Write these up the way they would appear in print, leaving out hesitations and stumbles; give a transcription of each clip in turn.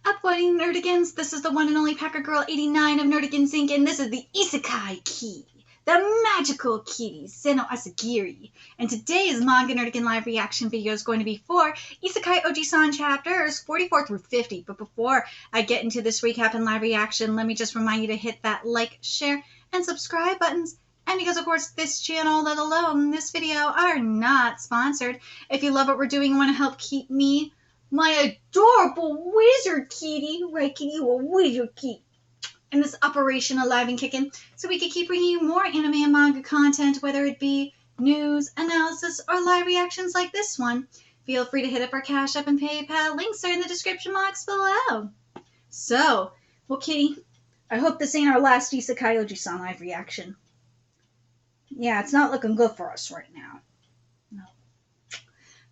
Uploading Nerdigans, this is the one and only Packer Girl 89 of Nerdigans Inc. and this is the Isekai key, the magical key, Seno Asagiri. And today's Manga Nerdigan live reaction video is going to be for Isekai Ojisan chapters 44 through 50. But before I get into this recap and live reaction, let me just remind you to hit that like, share, and subscribe buttons. And because, of course, this channel, let alone this video, are not sponsored. If you love what we're doing and want to help keep me, my adorable wizard kitty, right, kitty, you a wizard kitty, and this operation alive and kicking, so we can keep bringing you more anime and manga content, whether it be news, analysis, or live reactions like this one. Feel free to hit up our Cash App and PayPal. Links are in the description box below. So, well, kitty, I hope this ain't our last Isekai Ojisan live reaction. Yeah, it's not looking good for us right now. No.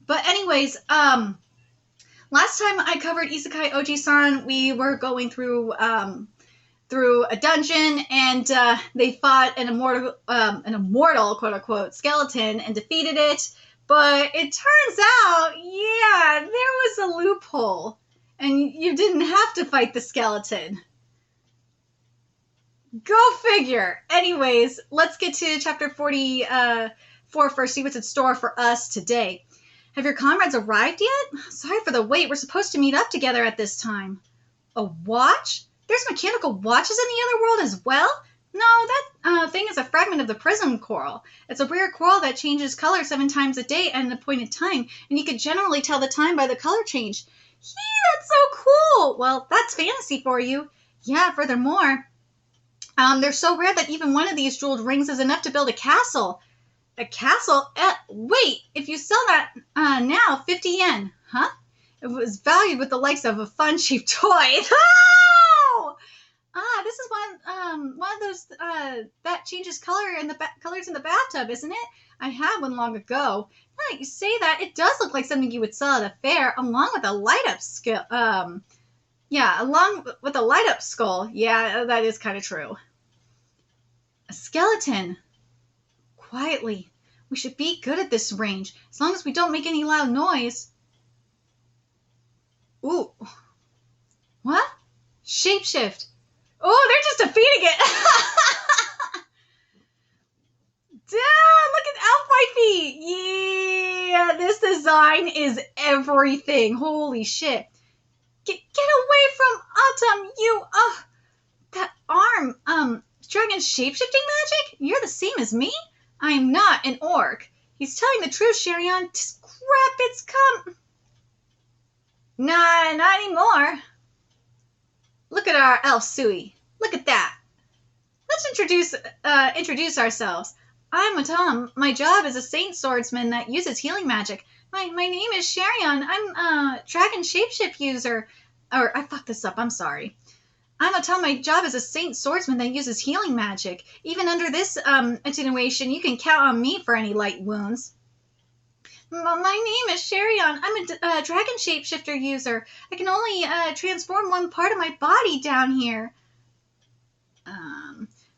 But anyways, last time I covered Isekai Ojisan, we were going through a dungeon, and they fought an immortal, quote unquote, skeleton and defeated it. But it turns out, yeah, there was a loophole, and you didn't have to fight the skeleton. Go figure. Anyways, let's get to chapter 44 first, see what's in store for us today. Have your comrades arrived yet? Sorry for the wait. We're supposed to meet up together at this time. A watch? There's mechanical watches in the other world as well? No, that thing is a fragment of the prism coral. It's a rare coral that changes color 7 times a day at an appointed time, and you could generally tell the time by the color change. Yee, that's so cool! Well, that's fantasy for you. Yeah, furthermore, they're so rare that even one of these jeweled rings is enough to build a castle. A castle? Wait, if you sell that now, 50 yen. Huh? It was valued with the likes of a fun, cheap toy. Oh! This is one of those that changes color in the colors in the bathtub, isn't it? I had one long ago. Now that you say that, it does look like something you would sell at a fair, along with a light-up skull. Yeah, along with a light-up skull. Yeah, that is kind of true. A skeleton. Quietly. We should be good at this range, as long as we don't make any loud noise. Ooh. What? Shapeshift. Oh, they're just defeating it. Damn, look at Elf Wifey. Yeah, this design is everything. Holy shit. Get away from Autumn, you, that arm, dragon shapeshifting magic? You're the same as me? I'm not an orc. He's telling the truth, Sherion. Crap, it's come. Nah, not anymore. Look at our elf Sui. Look at that. Let's introduce ourselves. I'm Atom. My job is a saint swordsman that uses healing magic. My name is Sherion. I'm a dragon shapeshift user. Or, I fucked this up. I'm sorry. I'm Atom. My job is a saint swordsman that uses healing magic. Even under this attenuation, you can count on me for any light wounds. My name is Sherion. I'm a dragon shapeshifter user. I can only transform one part of my body down here.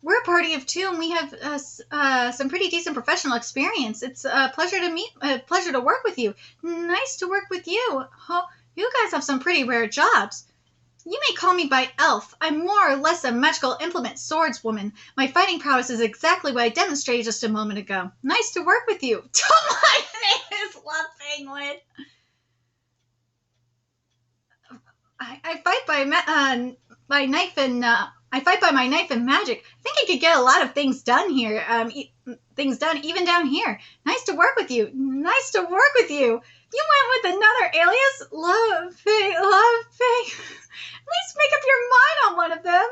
We're a party of 2, and we have some pretty decent professional experience. It's a pleasure to work with you. Nice to work with you. Oh, you guys have some pretty rare jobs. You may call me by Elf. I'm more or less a magical implement swordswoman. My fighting prowess is exactly what I demonstrated just a moment ago. Nice to work with you. My name is Love Penguin. I fight by my knife and magic. I think I could get a lot of things done here. Even down here. Nice to work with you. Nice to work with you. You went with another alias? Love Fang. At least make up your mind on one of them.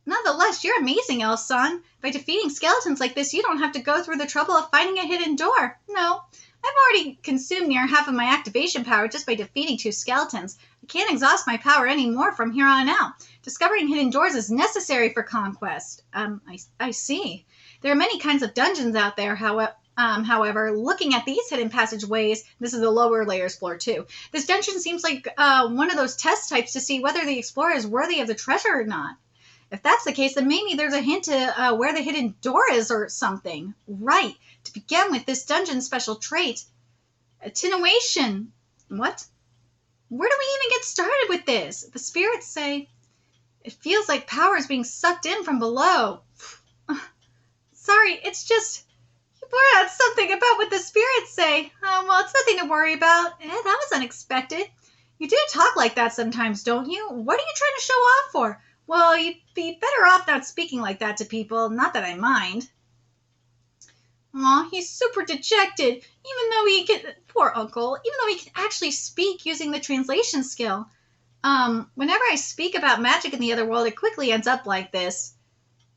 Nonetheless, you're amazing, Elf-san. By defeating skeletons like this, you don't have to go through the trouble of finding a hidden door. No, I've already consumed near half of my activation power just by defeating 2 skeletons. I can't exhaust my power anymore from here on out. Discovering hidden doors is necessary for conquest. I see. There are many kinds of dungeons out there, however, looking at these hidden passageways, this is the lower layers floor too. This dungeon seems like one of those test types to see whether the explorer is worthy of the treasure or not. If that's the case, then maybe there's a hint to where the hidden door is or something. Right. To begin with, this dungeon's special trait. Attenuation. What? Where do we even get started with this? The spirits say, it feels like power is being sucked in from below. Sorry, it's just, you blurt out something about what the spirits say. Well, it's nothing to worry about. That was unexpected. You do talk like that sometimes, don't you? What are you trying to show off for? Well, you'd be better off not speaking like that to people. Not that I mind. Aw, he's super dejected, even though he can, poor uncle, even though he can actually speak using the translation skill. Whenever I speak about magic in the other world, it quickly ends up like this.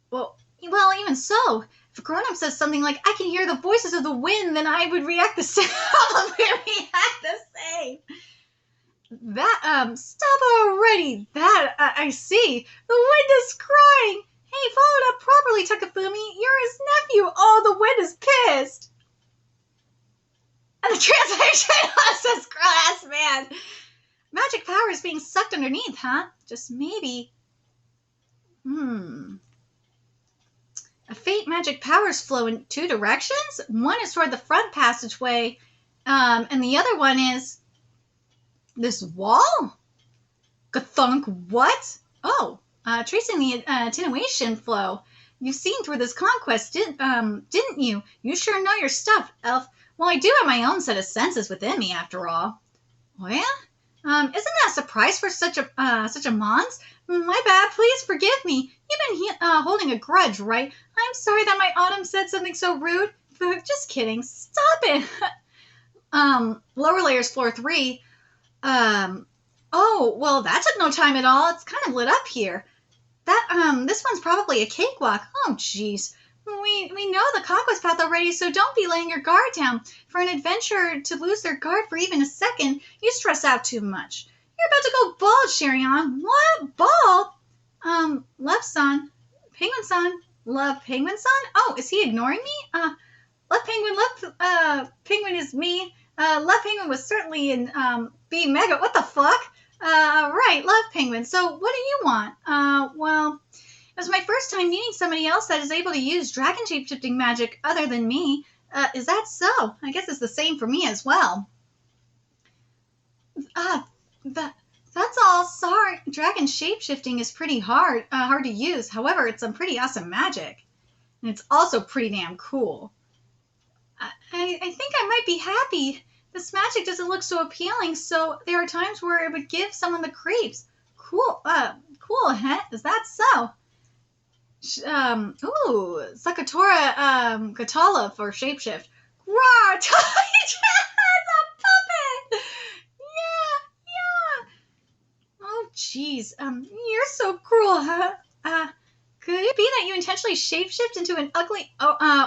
Well, even so, if a grown-up says something like, I can hear the voices of the wind, then I would react the same. That, stop already. That, I see. The wind is crying. Hey, follow it up properly, Takafumi. You're his nephew. Oh, the wind is pissed. And the translation says, grown-ass man. Magic power is being sucked underneath, huh? Just maybe. A faint magic powers flow in two directions. One is toward the front passageway, and the other one is this wall? Gathunk, what? Oh, tracing the attenuation flow. You've seen through this conquest, didn't you? You sure know your stuff, Elf. Well, I do have my own set of senses within me, after all. Oh, yeah? Isn't that a surprise for such a mons? My bad, please forgive me. You've been holding a grudge, right? I'm sorry that my Autumn said something so rude. Just kidding. Stop it. Lower layers, floor 3. Oh, well, that took no time at all. It's kind of lit up here. This one's probably a cakewalk. Oh, jeez. We know the conquest path already, so don't be laying your guard down. For an adventurer to lose their guard for even a second, you stress out too much. You're about to go bald, Shirion. What? Bald? Love-san. Penguin-san. Love Penguin-san? Oh, is he ignoring me? Love Penguin is me. Love Penguin was certainly in, B Mega. What the fuck? Right, Love Penguin. So what do you want? Well, it was my first time meeting somebody else that is able to use dragon shape-shifting magic other than me. Is that so? I guess it's the same for me as well. That's all. Sorry. Dragon shape-shifting is pretty hard to use. However, it's some pretty awesome magic. And it's also pretty damn cool. I think I might be happy. This magic doesn't look so appealing, so there are times where it would give someone the creeps. Cool, huh? Is that so? Sakatora, Gatala for shapeshift. Rawr, it's a puppet! Yeah. Oh, jeez. You're so cruel, huh? Could it be that you intentionally shapeshift into an ugly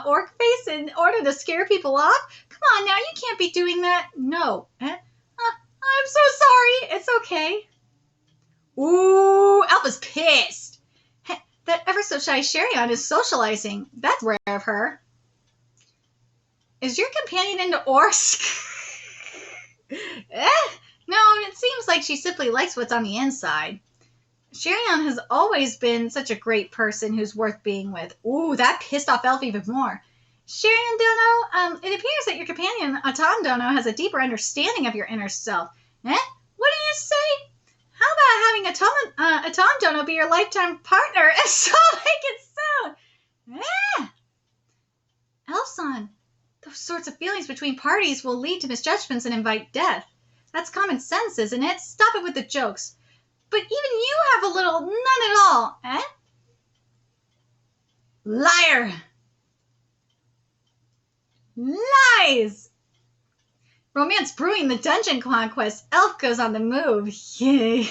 orc face in order to scare people off? Come on now, you can't be doing that. No. I'm so sorry. It's okay. Ooh, Alpha's pissed. That ever so shy Shirion is socializing. That's rare of her. Is your companion into orcs? No, it seems like she simply likes what's on the inside. Shirion has always been such a great person who's worth being with. Ooh, that pissed off Elf even more. Shirion Dono, it appears that your companion, Atan Dono, has a deeper understanding of your inner self. What do you say? How about having Atan Dono be your lifetime partner and so make it soon? Elf-san, those sorts of feelings between parties will lead to misjudgments and invite death. That's common sense, isn't it? Stop it with the jokes. But even you have a little, none at all, Liar! Lies! Romance brewing the dungeon conquest. Elf goes on the move. Yay.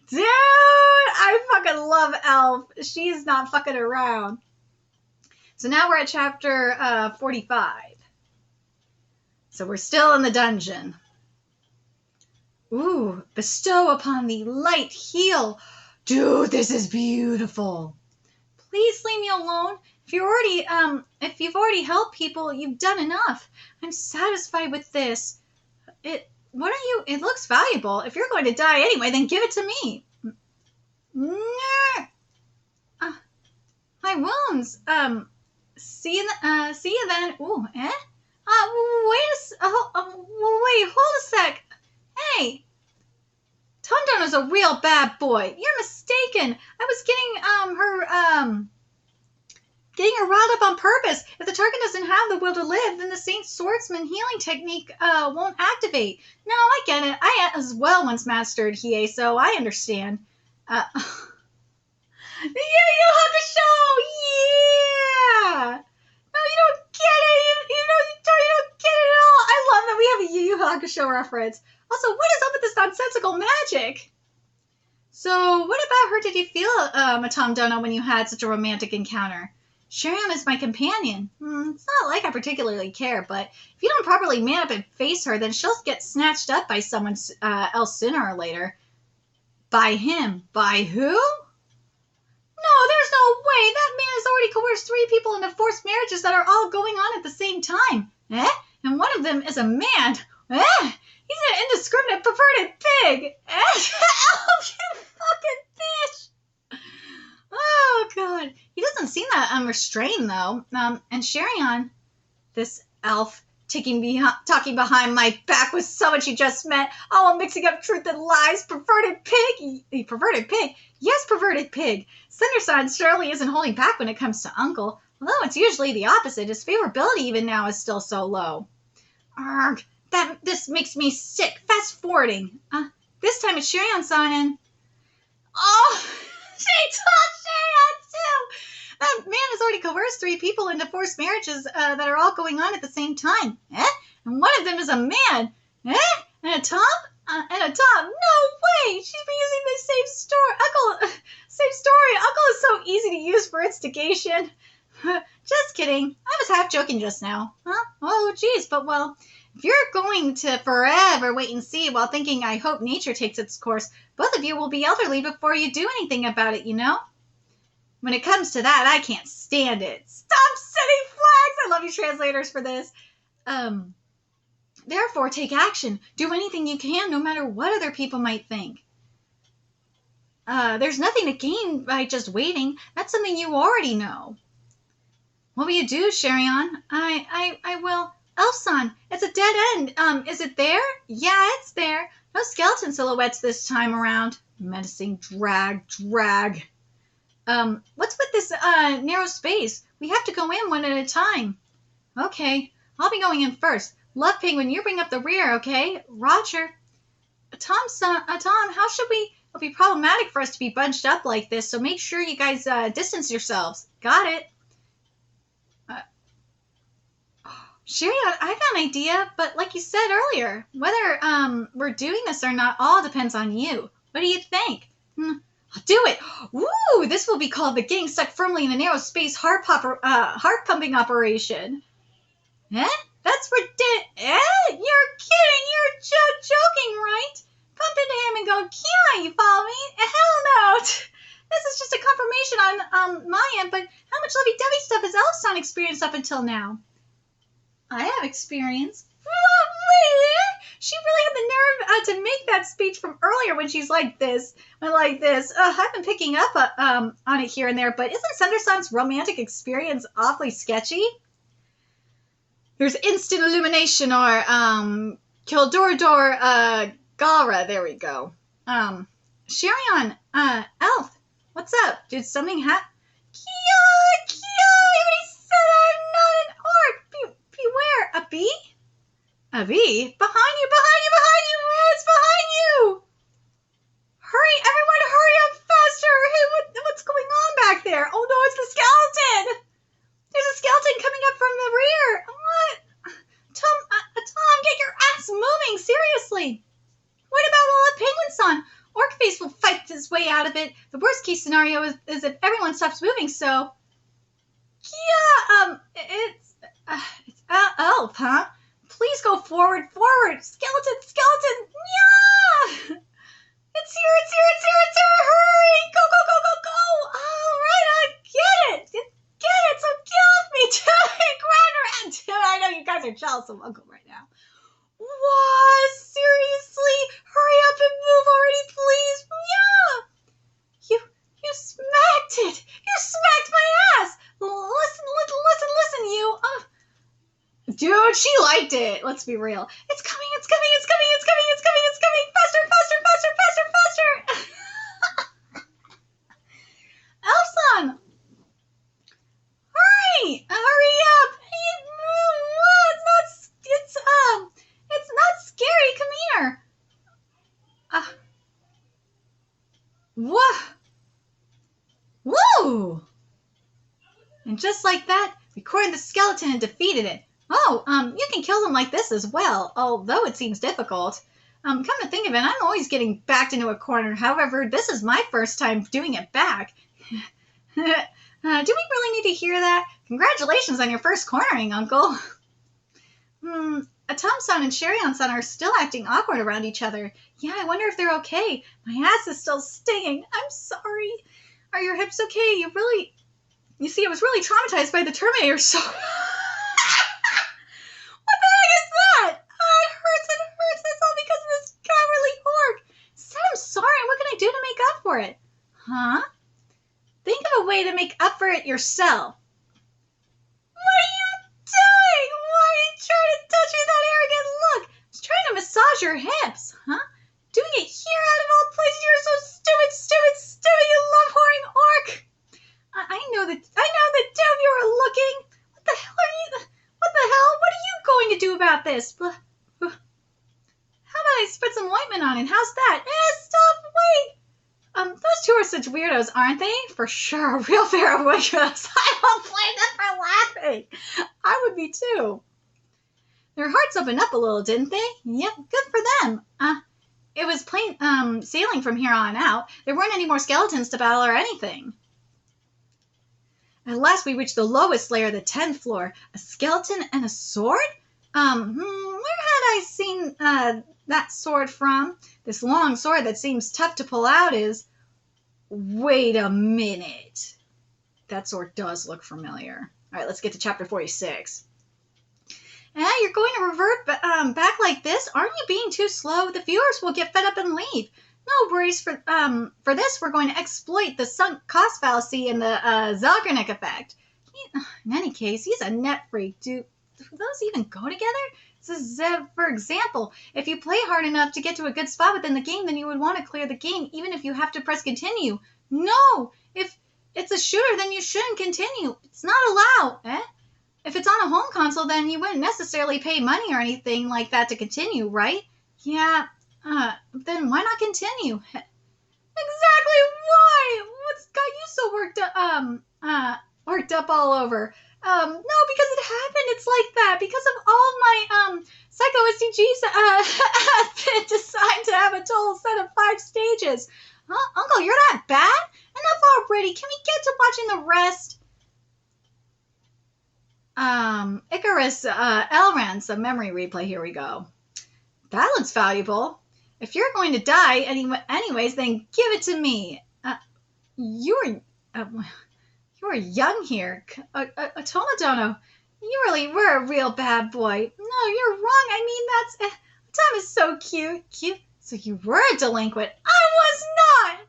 Dude, I fucking love Elf. She's not fucking around. So now we're at chapter 45. So we're still in the dungeon. Ooh, bestow upon thee light heal. Dude, this is beautiful. Please leave me alone. If you've already helped people, you've done enough. I'm satisfied with this. It looks valuable. If you're going to die anyway, then give it to me. My wounds. See you then. Ooh, Wait, hold a sec. Hey, Tom Donna's a real bad boy. You're mistaken. I was getting her riled up on purpose. If the target doesn't have the will to live, then the Saint Swordsman healing technique won't activate. No, I get it. I as well once mastered Hiei, so I understand. The Yu Yu Hakusho! Yeah! No, you don't get it. You don't get it at all. I love that we have a Yu Yu Hakusho reference. Also, what is up with this nonsensical magic? So, what about her did you feel, Tom Donna, when you had such a romantic encounter? Shiriam is my companion. It's not like I particularly care, but if you don't properly man up and face her, then she'll get snatched up by someone else sooner or later. By him. By who? No, there's no way. That man has already coerced 3 people into forced marriages that are all going on at the same time. And one of them is a man. He's an indiscriminate, perverted pig. Oh, you fucking bitch. Oh, God. He doesn't seem that unrestrained, though. And Shirion, this elf, talking behind my back with someone she just met. Oh, mixing up truth and lies. Perverted pig. Perverted pig? Yes, perverted pig. Sunderson surely isn't holding back when it comes to Uncle. Although it's usually the opposite. His favorability even now is still so low. Argh. This makes me sick. Fast forwarding. This time it's Shirion-san. Oh, she taught Shirion too. That man has already coerced 3 people into forced marriages that are all going on at the same time. And one of them is a man. And a Tom? No way. She's been using the same story. Same story. Uncle is so easy to use for instigation. Just kidding. I was half joking just now. Oh, geez. But, well, if you're going to forever wait and see while thinking I hope nature takes its course, both of you will be elderly before you do anything about it, you know? When it comes to that, I can't stand it. Stop setting flags! I love you translators for this. Therefore, take action. Do anything you can, no matter what other people might think. There's nothing to gain by just waiting. That's something you already know. What will you do, Shirion? I will. Elf-san, it's a dead end. Is it there? Yeah, it's there. No skeleton silhouettes this time around. Menacing drag. What's with this, narrow space? We have to go in one at a time. Okay, I'll be going in first. Love Penguin, you bring up the rear, okay? Roger. Tom, how should we... It'll be problematic for us to be bunched up like this, so make sure you guys, distance yourselves. Got it. Shirion, I got an idea, but like you said earlier, whether, we're doing this or not all depends on you. What do you think? I'll do it. Woo! This will be called the getting stuck firmly in the narrow space heart pumping operation. That's ridiculous. You're kidding. You're joking, right? Pump into him and go, Kia, you follow me? Hell no. This is just a confirmation on my end, but how much lovey-dovey stuff has Elf-san experienced up until now? I have experience. She really had the nerve to make that speech from earlier when she's like this. I've been picking up on it here and there, but isn't Sundersan's romantic experience awfully sketchy? There's instant illumination or Kildorador Gara. There we go. Shirion, Elf, what's up? Did something happen? Kia! I already said I'm not an orc. Beware, a bee? A bee? Behind you! It's behind you! Hurry, everyone, hurry up faster! Hey, what's going on back there? Oh no, it's the skeleton! There's a skeleton coming up from the rear! What? Tom, get your ass moving, seriously! What about all the penguin-san? Orcface will fight his way out of it. The worst case scenario is if everyone stops moving, so... Yeah, it's Elf, huh? Please go forward. Skeleton, yeah! It's here, hurry! Go! All right, I get it, so get off me, dude! I know you guys are jealous of Uncle right now. What? Seriously? Hurry up and move already, please! Yeah! You smacked it! You smacked my ass! Listen, you! Dude, she liked it. Let's be real. It's coming. What? Woo! And just like that, we cornered the skeleton and defeated it. Oh, you can kill them like this as well, although it seems difficult. Come to think of it, I'm always getting backed into a corner. However, this is my first time doing it back. Do we really need to hear that? Congratulations on your first cornering, Uncle. Atom-san and Sherry-on-san are still acting awkward around each other. Yeah, I wonder if they're okay. My ass is still stinging. I'm sorry. Are your hips okay? You see, I was really traumatized by the Terminator, so... What the heck is that? It hurts. It's all because of this cowardly orc. Said I'm sorry. What can I do to make up for it? Huh? Think of a way to make up for it yourself. What are you doing? Why are you trying to touch me with that arrogant look? I was trying to massage your hips. Huh? Doing it here out of all places. You're so stupid, you love-whoring orc. I know that two of you are looking. What the hell? What are you going to do about this? How about I spread some ointment on it? How's that? Stop, wait. Those two are such weirdos, aren't they? For sure, real pair of weirdos. I won't blame them for laughing. I would be too. Their hearts opened up a little, didn't they? Yep, good for them. It was plain sailing from here on out. There weren't any more skeletons to battle or anything. At last we reached the lowest layer, the 10th floor. A skeleton and a sword? Where had I seen that sword from? This long sword that seems tough to pull out is... Wait a minute. That sword does look familiar. All right, let's get to chapter 46. You're going to revert back like this? Aren't you being too slow? The viewers will get fed up and leave. No worries for this. We're going to exploit the sunk cost fallacy and the Zagernik effect. In any case, he's a net freak. Do those even go together? For example, if you play hard enough to get to a good spot within the game, then you would want to clear the game, even if you have to press continue. No! If it's a shooter, then you shouldn't continue. It's not allowed. If it's on a home console, then you wouldn't necessarily pay money or anything like that to continue, right? Yeah. Then why not continue? Exactly why? What's got you so worked up all over? No, because it happened. It's like that. Because of all my, Psycho SDGs, have been designed to have a total set of 5 stages. Huh? Uncle, you're that bad? Enough already. Can we get to watching the rest? Icarus, Elrond, a memory replay. Here we go. That looks valuable. If you're going to die anyways, then give it to me. You were young here. Tomodono, you really were a real bad boy. No, you're wrong. I mean, Tom is so cute. Cute? So you were a delinquent. I was not!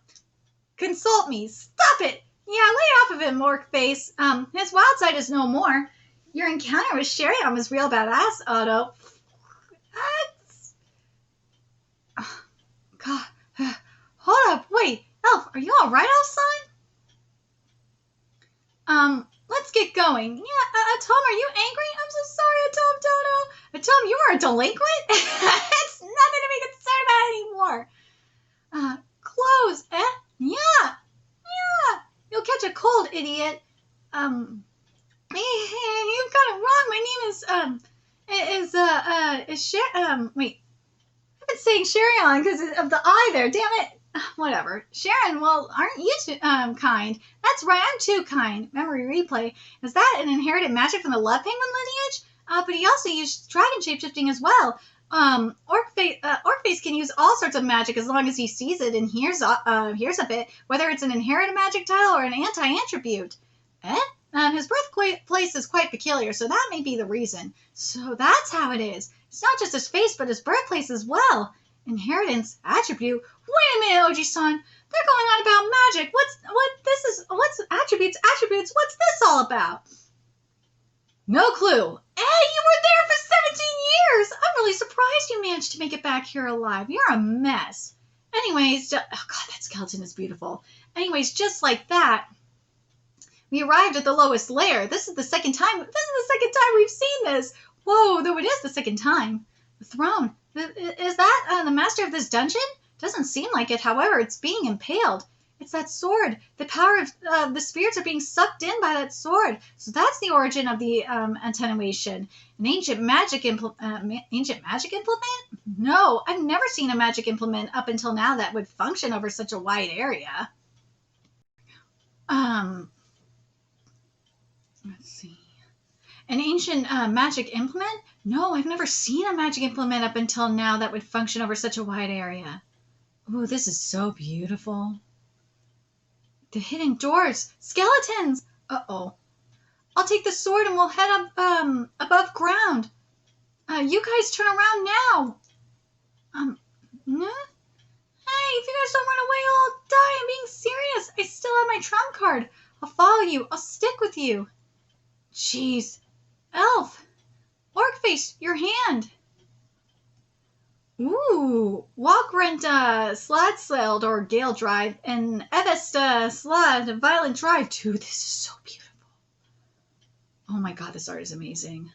Consult me. Stop it. Yeah, lay off of him, orc face. His wild side is no more. Your encounter with Sherry-on was real badass, Otto. God. Hold up. Wait. Elf, are you alright, Elf-son? Let's get going. Yeah, Tom, are you angry? I'm so sorry, Atom Dodo. Atom, you are a delinquent? It's nothing to be concerned about anymore. Clothes, eh? Yeah. You'll catch a cold, idiot. You got it wrong. My name is wait. I've been saying Sherry-on because of the I there. Damn it. Whatever. Sharon, well, aren't you too kind? That's right, I'm too kind. Memory replay. Is that an inherited magic from the Love Penguin lineage? But he also used dragon shapeshifting as well. Orcface can use all sorts of magic as long as he sees it and hears a bit, whether it's an inherited magic tile or an anti-attribute. His birthplace is quite peculiar, so that may be the reason. So that's how it is. It's not just his face, but his birthplace as well. Inheritance, attribute. Wait a minute, Oji-san. They're going on about magic. What's attributes? What's this all about? No clue. Hey, you were there for 17 years. I'm really surprised you managed to make it back here alive. You're a mess. Anyways, oh God, that skeleton is beautiful. Anyways, just like that, we arrived at the lowest layer. This is the second time we've seen this. Whoa, though it is the second time. The throne. Is that the master of this dungeon? Doesn't seem like it. However, it's being impaled. It's that sword. The power of the spirits are being sucked in by that sword. So that's the origin of the attenuation. An ancient magic implement? No, I've never seen a magic implement up until now that would function over such a wide area. Let's see. An ancient magic implement? No, I've never seen a magic implement up until now that would function over such a wide area. Ooh, this is so beautiful. The hidden doors. Skeletons! Uh-oh. I'll take the sword and we'll head up above ground. You guys turn around now. Hey, if you guys don't run away, I'll die. I'm being serious. I still have my trump card. I'll follow you. I'll stick with you. Jeez. Elf. Orcface, your hand. Ooh. Walk rent slad sailed or gale drive and Evest slad violent drive. Dude, this is so beautiful. Oh my god, this art is amazing.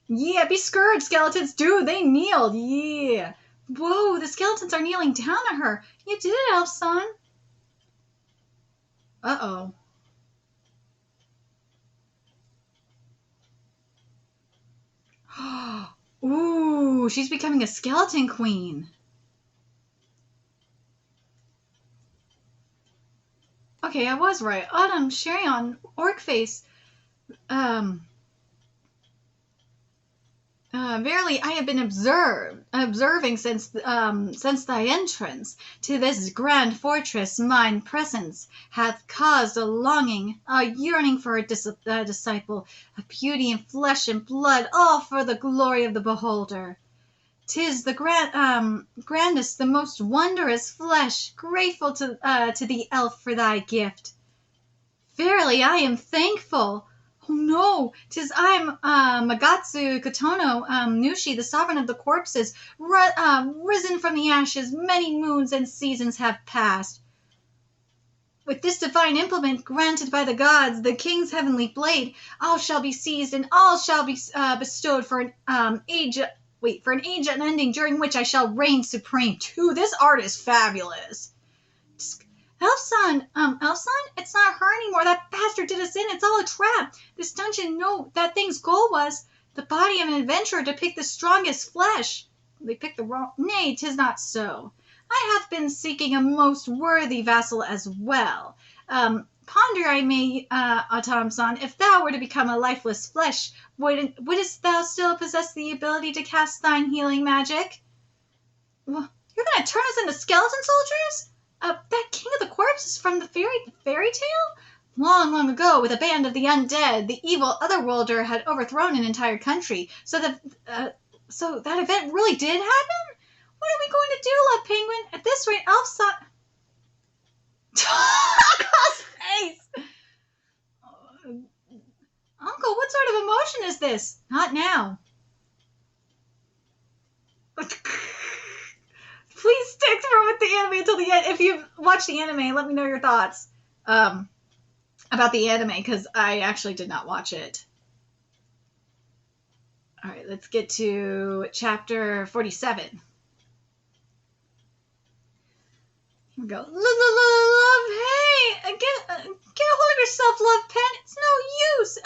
Yeah, be scourged, skeletons. Dude, they kneeled. Yeah. Whoa, the skeletons are kneeling down at her. You did it, elf son. Uh-oh. Ooh, she's becoming a skeleton queen. Okay, I was right. Autumn, Sherion, Orcface. Verily, I have been observing since thy entrance to this grand fortress. Mine presence hath caused a longing, a yearning for a disciple, a beauty in flesh and blood, all for the glory of the beholder. 'Tis the grandest, the most wondrous flesh, grateful to thee, elf, for thy gift. Verily, I am thankful. Oh no, 'tis I, Magatsu Kotono Nushi, the sovereign of the corpses, risen from the ashes. Many moons and seasons have passed. With this divine implement granted by the gods, the king's heavenly blade, all shall be seized and all shall be bestowed for an age unending, during which I shall reign supreme. Too, this art is fabulous. Elfson, it's not her anymore. That bastard did us in. It's all a trap. This dungeon, no, that thing's goal was the body of an adventurer to pick the strongest flesh. They picked the wrong. Nay, 'tis not so. I have been seeking a most worthy vassal as well. Ponder I may, Autumn-san, if thou were to become a lifeless flesh, wouldst thou still possess the ability to cast thine healing magic? Well, you're going to turn us into skeleton soldiers? That king of the corpses from the fairy tale? Long, long ago, with a band of the undead, the evil otherworlder had overthrown an entire country. So that event really did happen? What are we going to do, Love Penguin? At this rate, Elfson... Uncle's face! Uncle, what sort of emotion is this? Not now. Please stick through with the anime until the end. If you've watched the anime, let me know your thoughts about the anime, because I actually did not watch it. All right, let's get to chapter 47. Here we go. Love, hey, get a hold of yourself, Love Pen. It's no use.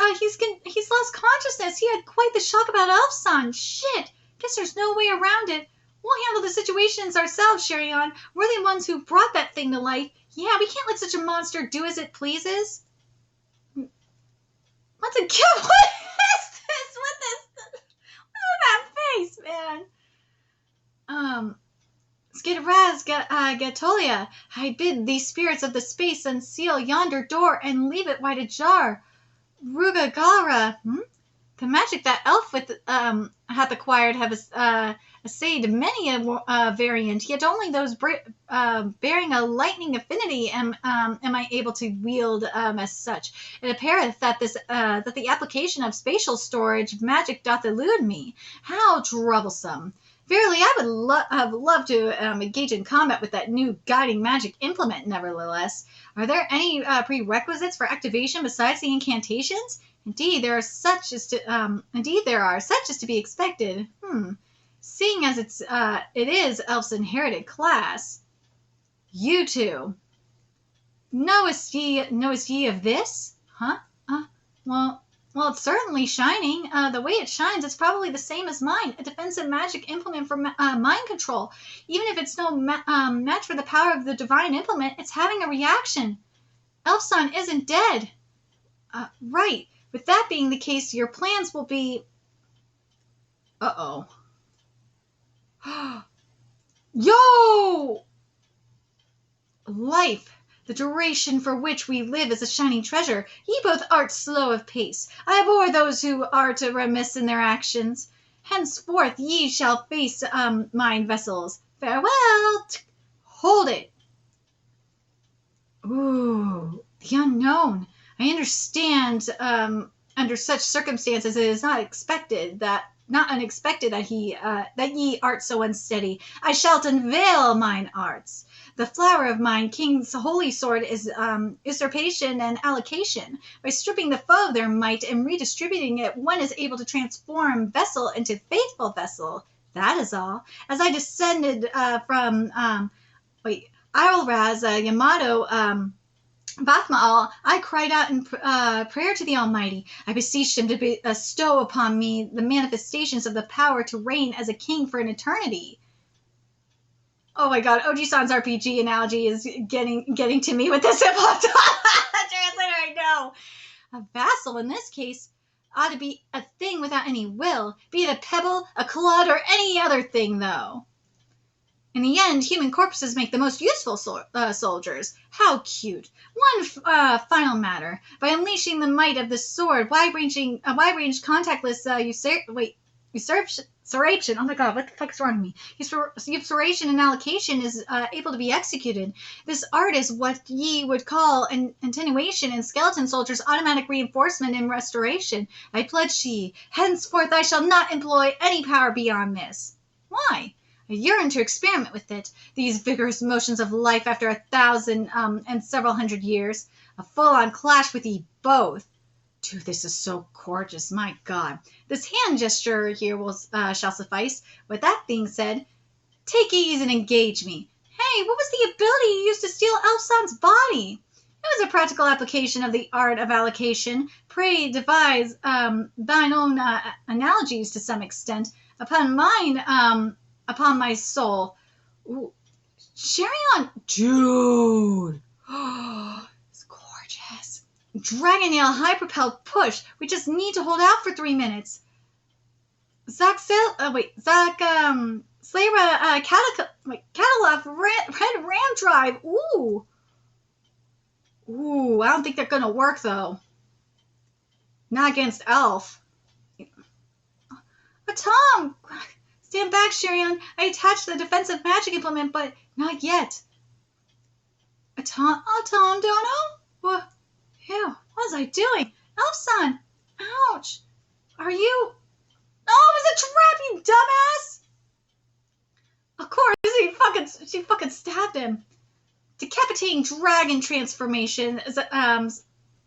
He's lost consciousness. He had quite the shock about Elfson. Shit. Guess there's no way around it. We'll handle the situations ourselves, Sherion. We're the ones who brought that thing to life. Yeah, we can't let such a monster do as it pleases. What is this? Look at that face, man. Skidraz Gatolia, I bid these spirits of the space unseal yonder door and leave it wide ajar. Ruga Galra, the magic that elf hath acquired have essayed many a variant, yet only those bearing a lightning affinity am I able to wield as such. It appeareth that that the application of spatial storage magic doth elude me. How troublesome! Verily, I would have loved to engage in combat with that new guiding magic implement. Nevertheless, are there any prerequisites for activation besides the incantations? Indeed, there are such as to be expected. Seeing as it is Elf's inherited class. You two. Knowest ye of this? Huh? Well, it's certainly shining. The way it shines, it's probably the same as mine. A defensive magic implement for mind control. Even if it's no match for the power of the divine implement, it's having a reaction. Elfson isn't dead. Right. With that being the case, your plans will be... Uh-oh. Yo! Life, the duration for which we live, is a shining treasure. Ye both art slow of pace. I abhor those who are remiss in their actions. Henceforth ye shall face mine vessels. Farewell. Hold it. Ooh, the unknown. I understand. Under such circumstances, it is not unexpected that ye art so unsteady. I shall unveil mine arts. The flower of mine king's holy sword is usurpation and allocation. By stripping the foe of their might and redistributing it, one is able to transform vessel into faithful vessel. That is all. As I descended from Iolraz, Yamato, Bathmaal, I cried out in prayer to the Almighty. I beseeched him to bestow upon me the manifestations of the power to reign as a king for an eternity. Oh my god, Ojisan's RPG analogy is getting to me with this hip-hop translator, I know. A vassal, in this case, ought to be a thing without any will, be it a pebble, a clod, or any other thing, though. In the end, human corpses make the most useful soldiers. How cute. One final matter. By unleashing the might of the sword, wide-range contactless usurpation. Oh my god, what the fuck's wrong with me? Usurpation and allocation is able to be executed. This art is what ye would call an attenuation in skeleton soldiers' automatic reinforcement and restoration. I pledge to ye, henceforth I shall not employ any power beyond this. Why? I yearn to experiment with it, these vigorous motions of life after 1,000 and several hundred years. A full-on clash with ye both. Dude, this is so gorgeous, my god. This hand gesture here shall suffice. With that being said, take ease and engage me. Hey, what was the ability you used to steal Elfson's body? It was a practical application of the art of allocation. Pray devise thine own analogies to some extent. Upon my soul. Ooh. Sherion, dude. It's gorgeous. Dragon Nail high propelled push. We just need to hold out for 3 minutes. Slera Catalog Red Ram Drive. Ooh, I don't think they're gonna work though. Not against Elf. But Tom, stand back, Sherion. I attached the defensive magic implement, but not yet. Tom, don't know. What? Ew, what was I doing? Elfson! Ouch! Are you... Oh, it was a trap, you dumbass! Of course, she fucking stabbed him. Decapitating dragon transformation,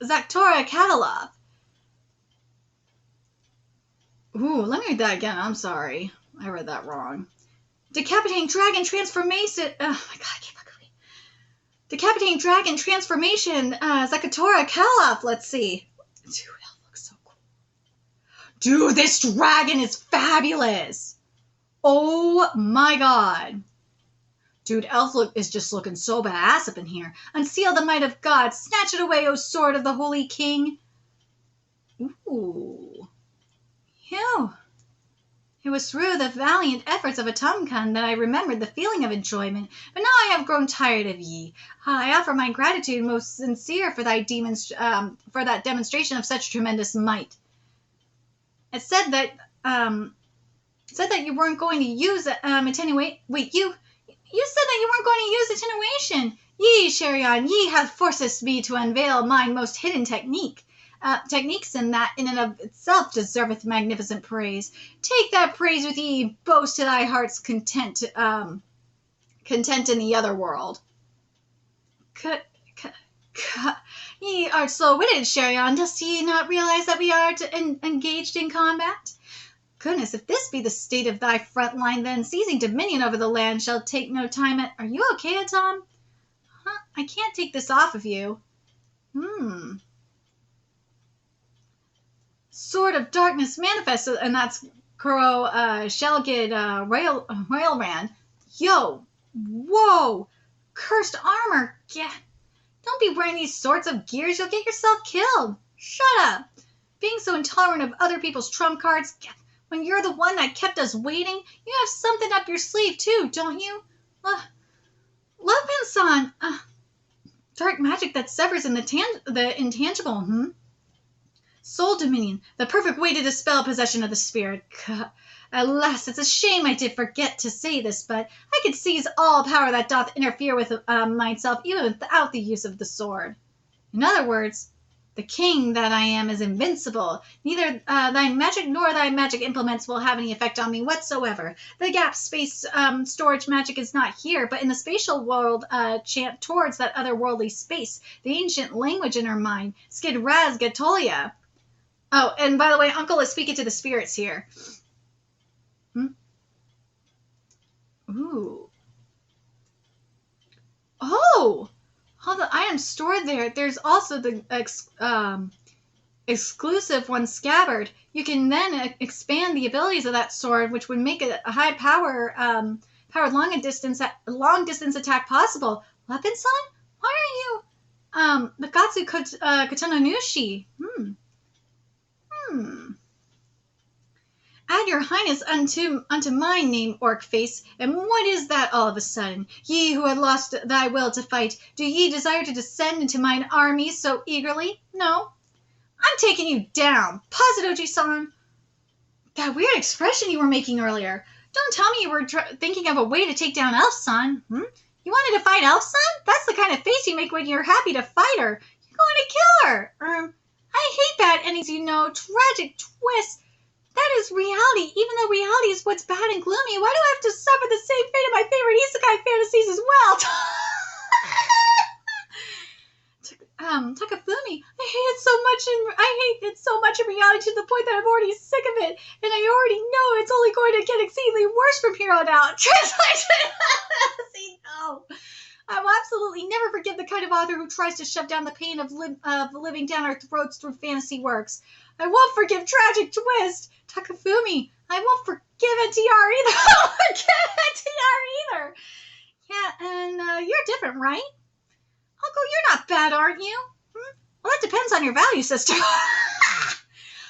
Zaktora Catalog. Ooh, let me read that again. I'm sorry. I read that wrong. Decapitating dragon transformation... Oh my god, I can't fucking read. Decapitating dragon transformation, Zakatora Kalaf, let's see. Dude, that looks so cool. Dude, this dragon is fabulous. Oh my god. Dude, Elf is just looking so badass up in here. Unseal the might of God. Snatch it away, O sword of the Holy King. Ooh. Phew. It was through the valiant efforts of Atomkan that I remembered the feeling of enjoyment, but now I have grown tired of ye. I offer my gratitude most sincere for that demonstration of such tremendous might. It said that you weren't going to use attenuate. Wait, you said that you weren't going to use attenuation. Ye, Sherion, ye have forced me to unveil mine most hidden techniques in that in and of itself deserveth magnificent praise. Take that praise with ye, boast to thy heart's content in the other world. Ye art slow-witted, Sherion. Dost ye not realize that we are engaged in combat? Goodness, if this be the state of thy front line, then seizing dominion over the land shall take no time. Are you okay, Tom? I can't take this off of you. Sword of Darkness manifests, and that's Kuro Shelgid Railran. Yo, whoa, cursed armor. Yeah, don't be wearing these sorts of gears. You'll get yourself killed. Shut up. Being so intolerant of other people's trump cards. When you're the one that kept us waiting, you have something up your sleeve too, don't you? Lupin-san. Dark magic that severs in the intangible. Soul dominion, the perfect way to dispel possession of the spirit. Alas, it's a shame I did forget to say this, but I could seize all power that doth interfere with myself, even without the use of the sword. In other words, the king that I am is invincible. Neither thy magic nor thy magic implements will have any effect on me whatsoever. The gap space storage magic is not here, but in the spatial world chant towards that otherworldly space, the ancient language in her mind, Skid Raz Gatolia. Oh, and by the way, Uncle is speaking to the spirits here. Ooh. Oh! All the items stored there. There's also the exclusive one, Scabbard. You can then expand the abilities of that sword, which would make it a high power, powered long distance attack possible. Weapon-san? Why are you, Nakatsu Katana Nushi? Add your highness unto my name, orc face, and what is that all of a sudden? Ye who had lost thy will to fight, do ye desire to descend into mine army so eagerly? No. I'm taking you down. Pause it, Oji-san. That weird expression you were making earlier. Don't tell me you were thinking of a way to take down Elf-san. You wanted to fight Elf-san? That's the kind of face you make when you're happy to fight her. You're going to kill her. I hate bad endings, you know. Tragic twists. That is reality. Even though reality is what's bad and gloomy, why do I have to suffer the same fate of my favorite isekai fantasies as well? Takafumi, I hate it so much in reality to the point that I'm already sick of it, and I already know it's only going to get exceedingly worse from here on out. Translation. See, no. I will absolutely never forgive the kind of author who tries to shove down the pain of living down our throats through fantasy works. I won't forgive Tragic Twist. Takafumi, I won't forgive NTR either. I won't forgive NTR either. Yeah, and you're different, right? Uncle, you're not bad, aren't you? Well, that depends on your value system.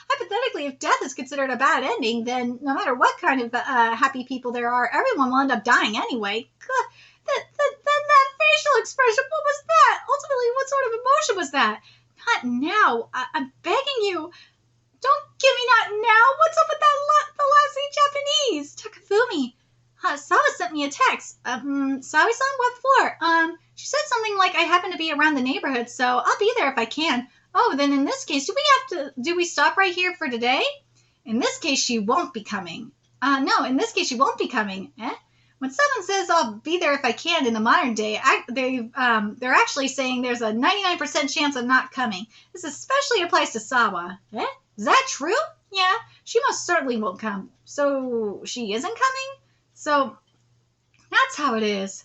Hypothetically, if death is considered a bad ending, then no matter what kind of happy people there are, everyone will end up dying anyway. Then that facial expression, what was that? Ultimately, what sort of emotion was that? Not now. I'm begging you. Don't give me not now. What's up with that the lousy Japanese? Takafumi. Sawa sent me a text. Sawi-san, what for? She said something like I happen to be around the neighborhood, so I'll be there if I can. Oh, then in this case, do we stop right here for today? In this case, she won't be coming. No, in this case, she won't be coming. When someone says I'll be there if I can in the modern day, they're actually saying there's a 99% chance of not coming. This especially applies to Sawa. Is that true? Yeah, she most certainly won't come. So she isn't coming? So that's how it is.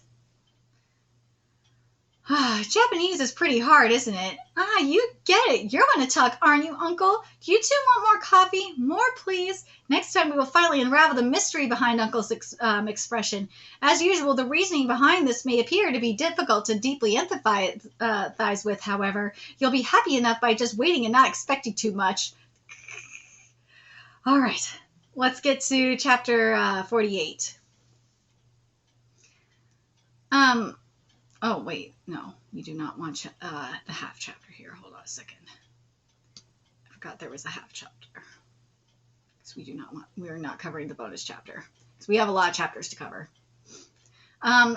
Japanese is pretty hard, isn't it? You get it. You're going to talk, aren't you, Uncle? Do you two want more coffee? More, please. Next time we will finally unravel the mystery behind Uncle's expression. As usual, the reasoning behind this may appear to be difficult to deeply empathize with, however. You'll be happy enough by just waiting and not expecting too much. All right. Let's get to chapter 48. Oh, wait. No, we do not want the half chapter here. Hold on a second. I forgot there was a half chapter. Because we are not covering the bonus chapter. Because we have a lot of chapters to cover.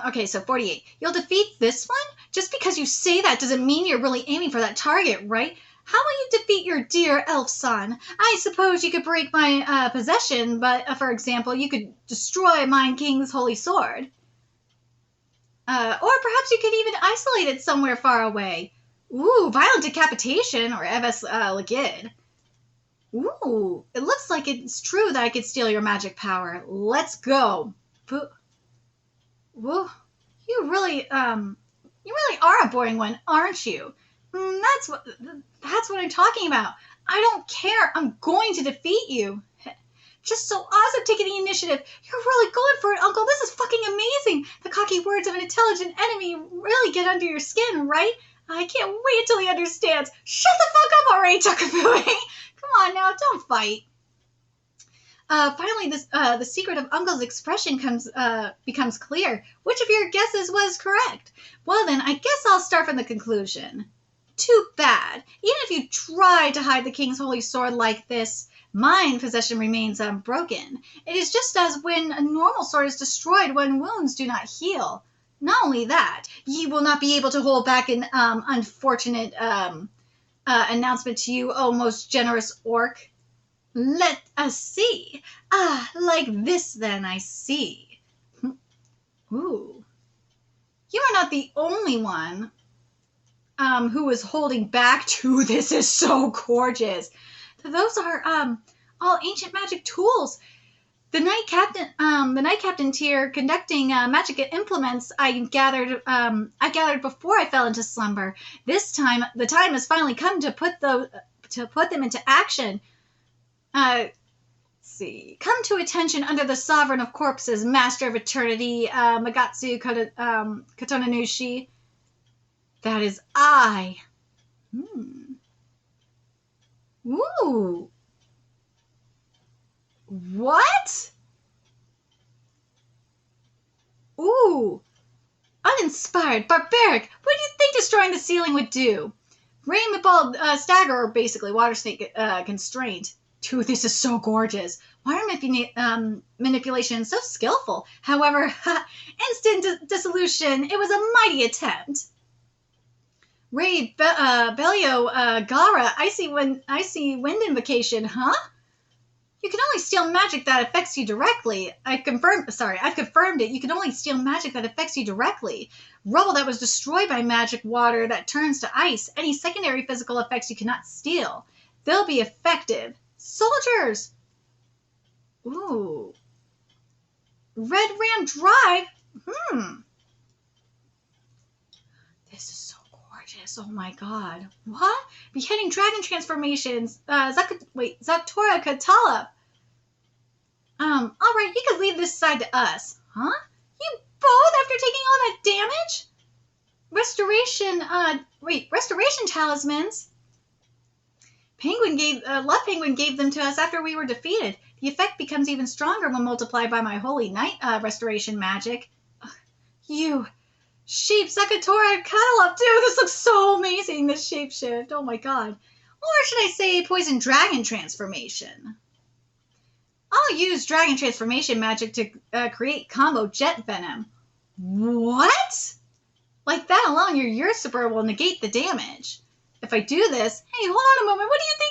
Okay, so 48. You'll defeat this one? Just because you say that doesn't mean you're really aiming for that target, right? How will you defeat your dear elf-son? I suppose you could break my possession, but, for example, you could destroy Mine King's holy sword. Or perhaps you could even isolate it somewhere far away. Ooh, violent decapitation, or Eves Legid. Ooh, it looks like it's true that I could steal your magic power. Let's go. Woo, you really, You really are a boring one, aren't you? That's what I'm talking about. I don't care. I'm going to defeat you. Just so awesome taking the initiative. You're really going for it, Uncle. This is fucking amazing. The cocky words of an intelligent enemy really get under your skin, right? I can't wait until he understands. Shut the fuck up already, Takafumi. Come on now, don't fight. Finally, the secret of Uncle's expression becomes clear. Which of your guesses was correct? Well then, I guess I'll start from the conclusion. Too bad. Even if you try to hide the king's holy sword like this, mine possession remains unbroken. It is just as when a normal sword is destroyed when wounds do not heal. Not only that, ye will not be able to hold back an unfortunate announcement to you, O most generous orc. Let us see. Ah, like this then, I see. Ooh. You are not the only one who is holding back to this is so gorgeous. Those are all ancient magic tools. The Knight Captain tier conducting magic implements I gathered before I fell into slumber. This time, the time has finally come to put them into action. Let's see. Come to attention under the Sovereign of Corpses, Master of Eternity, Magatsu Katonanushi. That is I. Ooh. What? Ooh. Uninspired, barbaric. What do you think destroying the ceiling would do? Rainbow stagger, or basically water snake constraint. Dude, this is so gorgeous. Water manipulation, so skillful. However, instant dissolution. It was a mighty attempt. Ray Bellio Gara, icy wind invocation, huh? You can only steal magic that affects you directly. I've confirmed it. You can only steal magic that affects you directly. Rubble that was destroyed by magic water that turns to ice. Any secondary physical effects you cannot steal. They'll be effective. Soldiers! Ooh. Red Ram Drive? This is so gorgeous. Oh my god. What? Beheading dragon transformations. Zatora Katala. Alright, you can leave this side to us. Huh? You both after taking all that damage? Restoration talismans? Love Penguin gave them to us after we were defeated. The effect becomes even stronger when multiplied by my holy night restoration magic. You sheep Sakatora Catalog, dude, this looks so amazing, this shapeshift. Oh my god. Or should I say poison dragon transformation? I'll use dragon transformation magic to create combo jet venom. What? Like that alone, your Usurper will negate the damage. If I do this, hey, hold on a moment, what do you think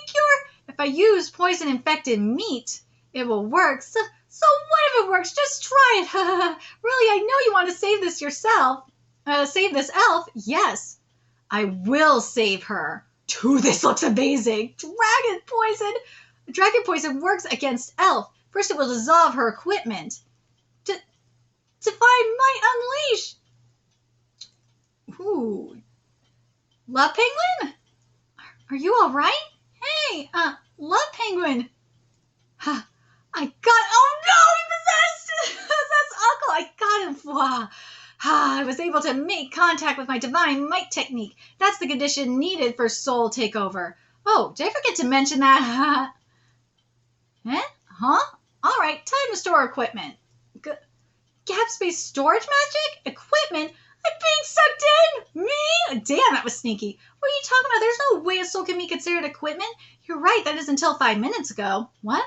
if I use poison infected meat, it will work. So what if it works? Just try it. Really, I know you want to save this yourself. Save this elf? Yes, I will save her. Dude, this looks amazing. Dragon poison works against elf. First, it will dissolve her equipment. Divine Might Unleash. Ooh. Love Penguin? Are you all right? Hey, Love Penguin. I got, oh no, he possessed Uncle. I got him. Wow. I was able to make contact with my Divine Might technique. That's the condition needed for soul takeover. Oh, did I forget to mention that? Huh? All right, time to store equipment. Gap space storage magic? Equipment? I'm being sucked in! Me? Damn, that was sneaky. What are you talking about? There's no way a soul can be considered equipment. You're right, that is until 5 minutes ago. What?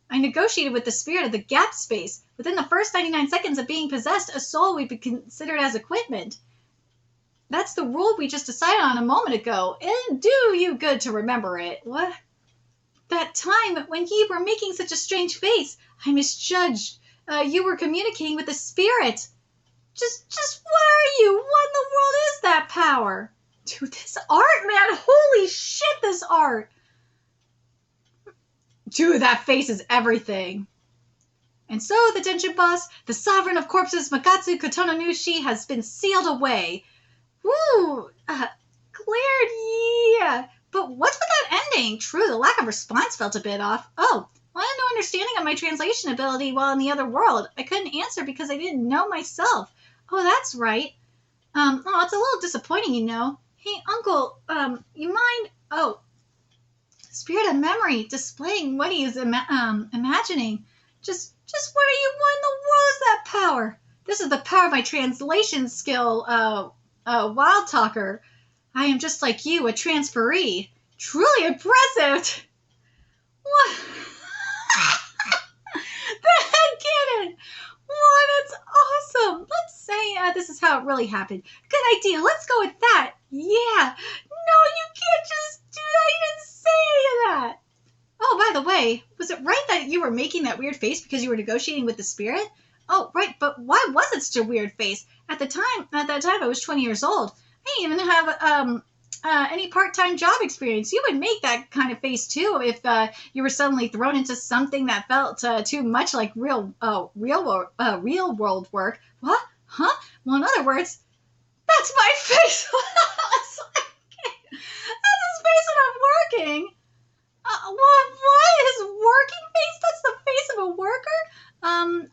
I negotiated with the spirit of the gap space. Within the first 99 seconds of being possessed, a soul would be considered as equipment. That's the rule we just decided on a moment ago. And do you good to remember it. What? That time when you were making such a strange face, I misjudged. You were communicating with the spirit. Just what are you? What in the world is that power? Dude, this art, man. Holy shit, this art. Dude, that face is everything. And so the dungeon boss, the sovereign of corpses, Magatsu Kotononushi, has been sealed away. Woo! Cleared, yeah. But what's with that ending? True, the lack of response felt a bit off. Oh, well, I had no understanding of my translation ability while in the other world. I couldn't answer because I didn't know myself. Oh, that's right. Oh, it's a little disappointing, you know. Hey, Uncle, you mind? Oh, spirit of memory, displaying what he is imagining. Just what are you? What in the world is that power? This is the power of my translation skill, Wild Talker. I am just like you, a transferee. Truly impressive. What? The head cannon. Wow, that's awesome. Let's say this is how it really happened. Good idea. Let's go with that. Yeah. No, you can't just do that. You didn't say any of that. Oh, by the way, was it right that you were making that weird face because you were negotiating with the spirit? Oh, right, but why was it such a weird face? At that time, I was 20 years old. I didn't even have any part-time job experience. You would make that kind of face too if you were suddenly thrown into something that felt too much like real world work. What? Huh? Well, in other words, that's my face. That's his face when I'm working. What? His working face? That's the face of a worker? I'm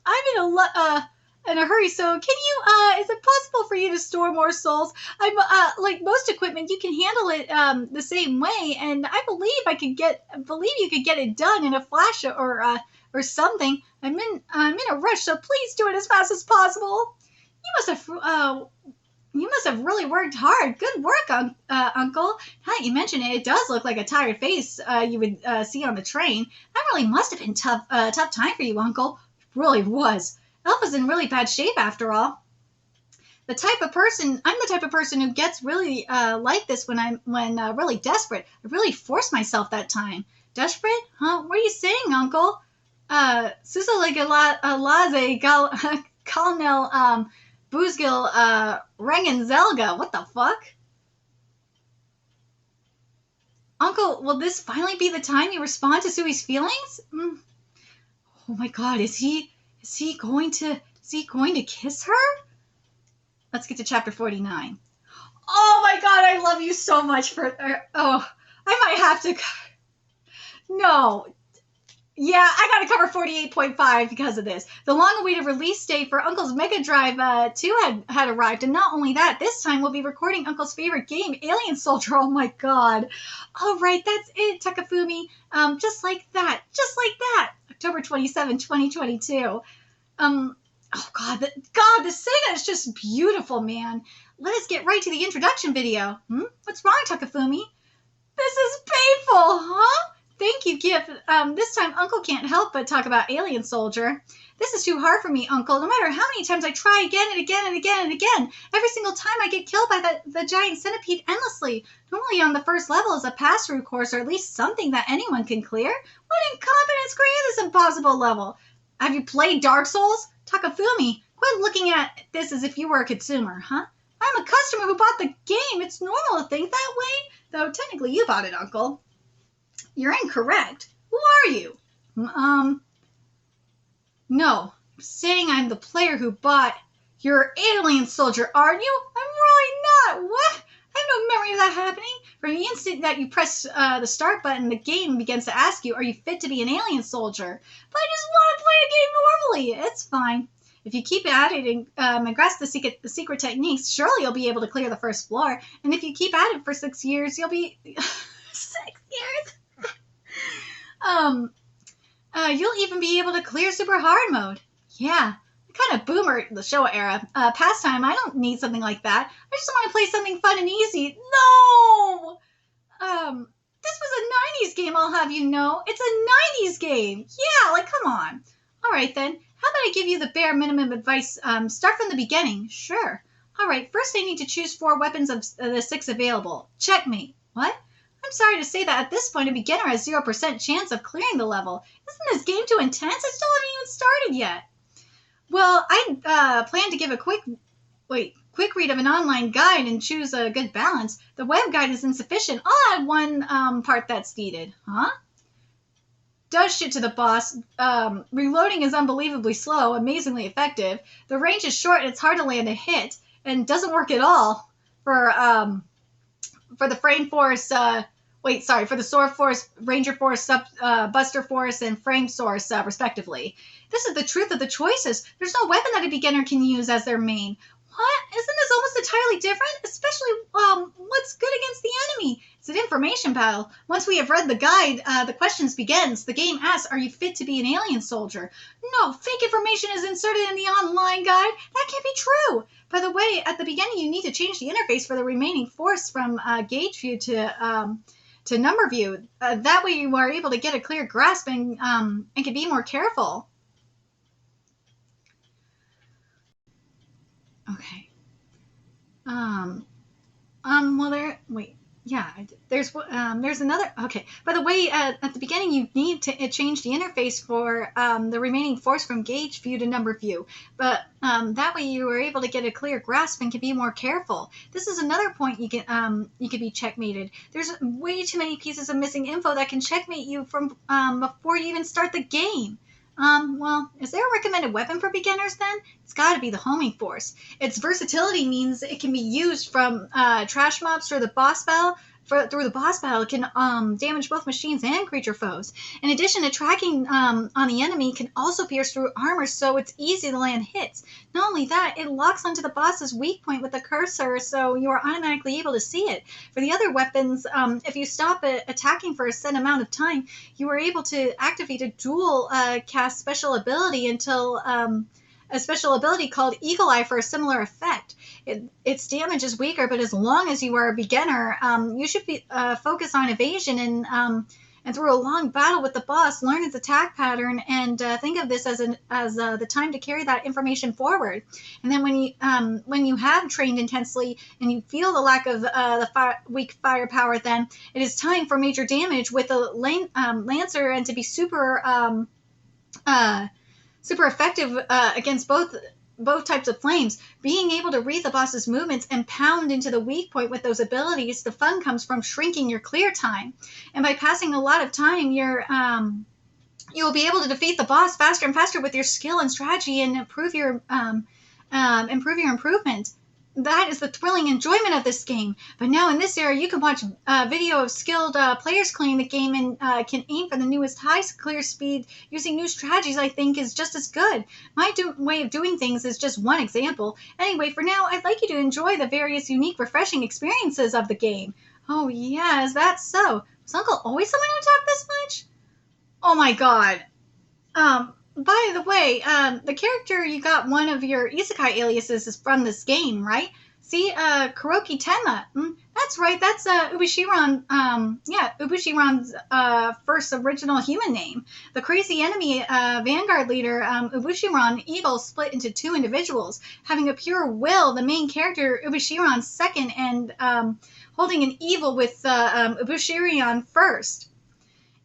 in a hurry, so can you, is it possible for you to store more souls? I'm, like most equipment, you can handle it, the same way, and I believe you could get it done in a flash or something. I'm in a rush, so please do it as fast as possible. You must have really worked hard. Good work, Uncle. Now that you mention it, it does look like a tired face you would see on the train. That really must have been tough time for you, Uncle. It really was. Elf was in really bad shape after all. I'm the type of person who gets really like this when I'm really desperate. I really forced myself that time. Desperate? Huh? What are you saying, Uncle? Susaligalaze Colonel Boozgil Rengen Zelga. What the fuck? Uncle, will this finally be the time you respond to Sui's feelings? Oh my god, is he going to kiss her? Let's get to chapter 49. Oh my god, I love you so much for I might have to No. Yeah, I gotta cover 48.5 because of this. The long-awaited release date for Uncle's Mega Drive 2 had arrived, and not only that, this time we'll be recording Uncle's favorite game, Alien Soldier. Oh my god. All right, that's it, Takafumi. Just like that. October 27, 2022. Oh god, the SEGA is just beautiful, man. Let us get right to the introduction video. What's wrong, Takafumi? This is painful, huh? Thank you, Gif. This time Uncle can't help but talk about Alien Soldier. This is too hard for me, Uncle. No matter how many times I try again and again and again and again, every single time I get killed by the giant centipede endlessly. Normally on the first level is a pass-through course or at least something that anyone can clear. What incompetence created this impossible level? Have you played Dark Souls? Takafumi, quit looking at this as if you were a consumer, huh? I'm a customer who bought the game. It's normal to think that way. Though technically you bought it, Uncle. You're incorrect. Who are you? No. I'm saying I'm the player who bought your Alien Soldier, aren't you? I'm really not. What? I have no memory of that happening. From the instant that you press the start button, the game begins to ask you, are you fit to be an Alien Soldier? But I just want to play a game normally. It's fine. If you keep at it and grasp the secret techniques, surely you'll be able to clear the first floor. And if you keep at it for 6 years, you'll be... 6 years? You'll even be able to clear super hard mode. Yeah, kind of boomer the Showa era. Pastime, I don't need something like that. I just want to play something fun and easy. No! This was a 90s game, I'll have you know. It's a 90s game. Yeah, like, come on. All right, then. How about I give you the bare minimum advice? Start from the beginning. Sure. All right, first I need to choose 4 weapons of the 6 available. Checkmate. What? I'm sorry to say that at this point, a beginner has 0% chance of clearing the level. Isn't this game too intense? I still haven't even started yet. Well, I plan to give a quick read of an online guide and choose a good balance. The web guide is insufficient. I'll add one part that's needed. Huh? Does shit to the boss. Reloading is unbelievably slow, amazingly effective. The range is short and it's hard to land a hit, and doesn't work at all. for the Frame Force. For the Sword Force, Ranger Force, Buster Force, and Frame Source, respectively. This is the truth of the choices. There's no weapon that a beginner can use as their main. What? Isn't this almost entirely different? Especially, what's good against the enemy? It's an information battle. Once we have read the guide, the questions begins. The game asks, are you fit to be an alien soldier? No, fake information is inserted in the online guide. That can't be true. By the way, at the beginning, you need to change the interface for the remaining force from gauge view to number view. That way you are able to get a clear grasp and can be more careful. Okay. There's another. Okay. By the way, at the beginning, you need to change the interface for the remaining force from gauge view to number view. But that way, you are able to get a clear grasp and can be more careful. This is another point you can be checkmated. There's way too many pieces of missing info that can checkmate you from before you even start the game. Is there a recommended weapon for beginners then? It's gotta be the homing force. Its versatility means it can be used from trash mobs through the boss battle. Through the boss battle, it can damage both machines and creature foes. In addition, tracking on the enemy can also pierce through armor, so it's easy to land hits. Not only that, it locks onto the boss's weak point with the cursor, so you are automatically able to see it. For the other weapons, if you stop attacking for a set amount of time, you are able to activate a dual cast special ability until a special ability called Eagle Eye for a similar effect. Its damage is weaker, but as long as you are a beginner, you should be focus on evasion and through a long battle with the boss, learn its attack pattern, and think of this as the time to carry that information forward. And then when you have trained intensely and you feel the lack of weak firepower, then it is time for major damage with a Lancer and to be super effective against both types of flames. Being able to read the boss's movements and pound into the weak point with those abilities, the fun comes from shrinking your clear time. And by passing a lot of time, you'll be able to defeat the boss faster and faster with your skill and strategy and improve your improvement. That is the thrilling enjoyment of this game. But now in this era, you can watch video of skilled players playing the game and can aim for the newest high clear speed using new strategies. I think is just as good. My way of doing things is just one example. Anyway, for now, I'd like you to enjoy the various unique, refreshing experiences of the game. Oh yeah, is that so? Was Uncle always someone who talked this much? Oh my god. By the way, the character you got one of your isekai aliases is from this game, right? See, Kuroki Tenma. That's right, that's Ubushiran's first original human name. The crazy enemy vanguard leader, Ubushiran Eagle, split into two individuals, having a pure will, the main character, Ubushiran second, and holding an evil with Ubushiran first.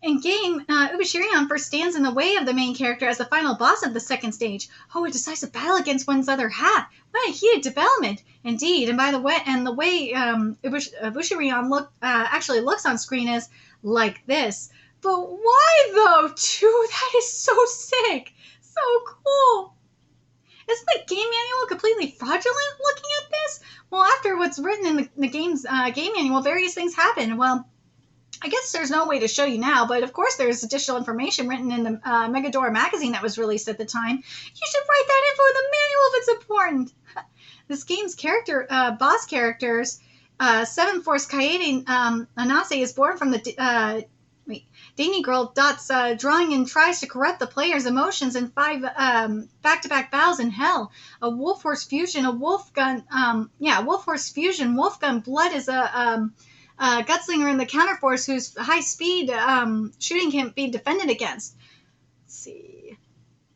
In game, Ubushiran first stands in the way of the main character as the final boss of the second stage. Oh, a decisive battle against one's other half. What a heated development. Indeed, and the way Ubushiran actually looks on screen is like this. But why though, too? That is so sick. So cool. Isn't the game manual completely fraudulent looking at this? Well, after what's written in the game's game manual, various things happen. Well, I guess there's no way to show you now, but of course there's additional information written in the Megadora magazine that was released at the time. You should write that info in the manual if it's important. This game's boss characters, 7 Force Kaede Anase is born from the Dainy Girl Dot's drawing and tries to corrupt the player's emotions in 5 back-to-back battles in hell. A Wolf Force fusion, a Wolf Gun, Wolf Force fusion. Wolf Gun Blood is a Gunslinger in the Counterforce whose high speed shooting can be defended against. Let's see.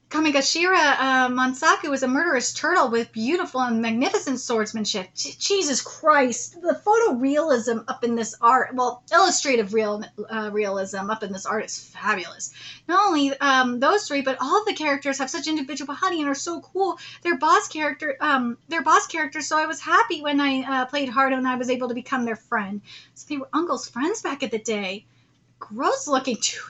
Kamigashira Mansaku is a murderous turtle with beautiful and magnificent swordsmanship. Jesus Christ, the photorealism up in this art, illustrative realism up in this art is fabulous. Not only those three, but all of the characters have such individuality and are so cool. They're boss characters, so I was happy when I played hard and I was able to become their friend. So they were Uncle's friends back in the day. Gross looking too.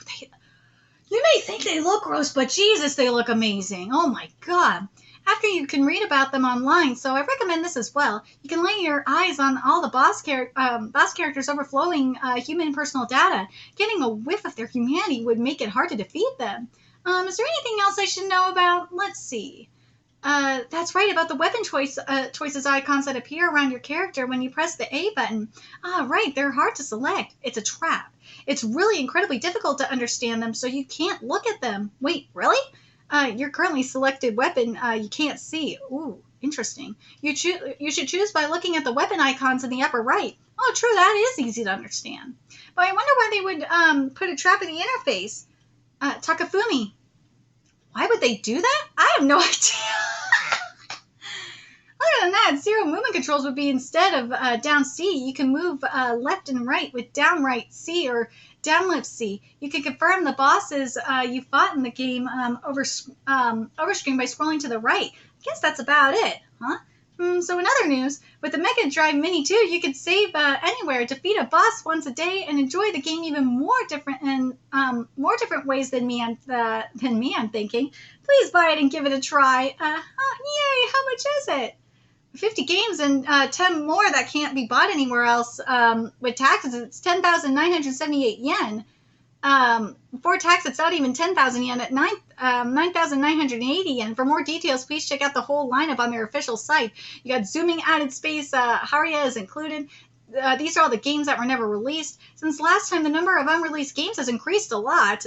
You may think they look gross, but Jesus, they look amazing. Oh my god. after you can read about them online, so I recommend this as well. You can lay your eyes on all the boss characters overflowing human personal data. Getting a whiff of their humanity would make it hard to defeat them. Is there anything else I should know about? Let's see. That's right, about the weapon choices icons that appear around your character when you press the A button. Right, they're hard to select. It's a trap. It's really incredibly difficult to understand them, so you can't look at them. Wait, really? Your currently selected weapon you can't see. Ooh, interesting. You should choose by looking at the weapon icons in the upper right. Oh, true, that is easy to understand. But I wonder why they would put a trap in the interface. Takafumi, why would they do that? I have no idea. Other than that, zero movement controls would be instead of down C, you can move left and right with down right C or down left C. You can confirm the bosses you fought in the game over screen by scrolling to the right. I guess that's about it, huh? So in other news, with the Mega Drive Mini 2, you could save anywhere, defeat a boss once a day, and enjoy the game even more different ways than me. I'm thinking. Please buy it and give it a try. Yay! How much is it? 50 games and 10 more that can't be bought anywhere else with taxes. It's 10,978 yen. Before tax, it's not even 10,000 yen at 9,980 yen. For more details, please check out the whole lineup on their official site. You got zooming added space. Haria is included. These are all the games that were never released. Since last time, the number of unreleased games has increased a lot.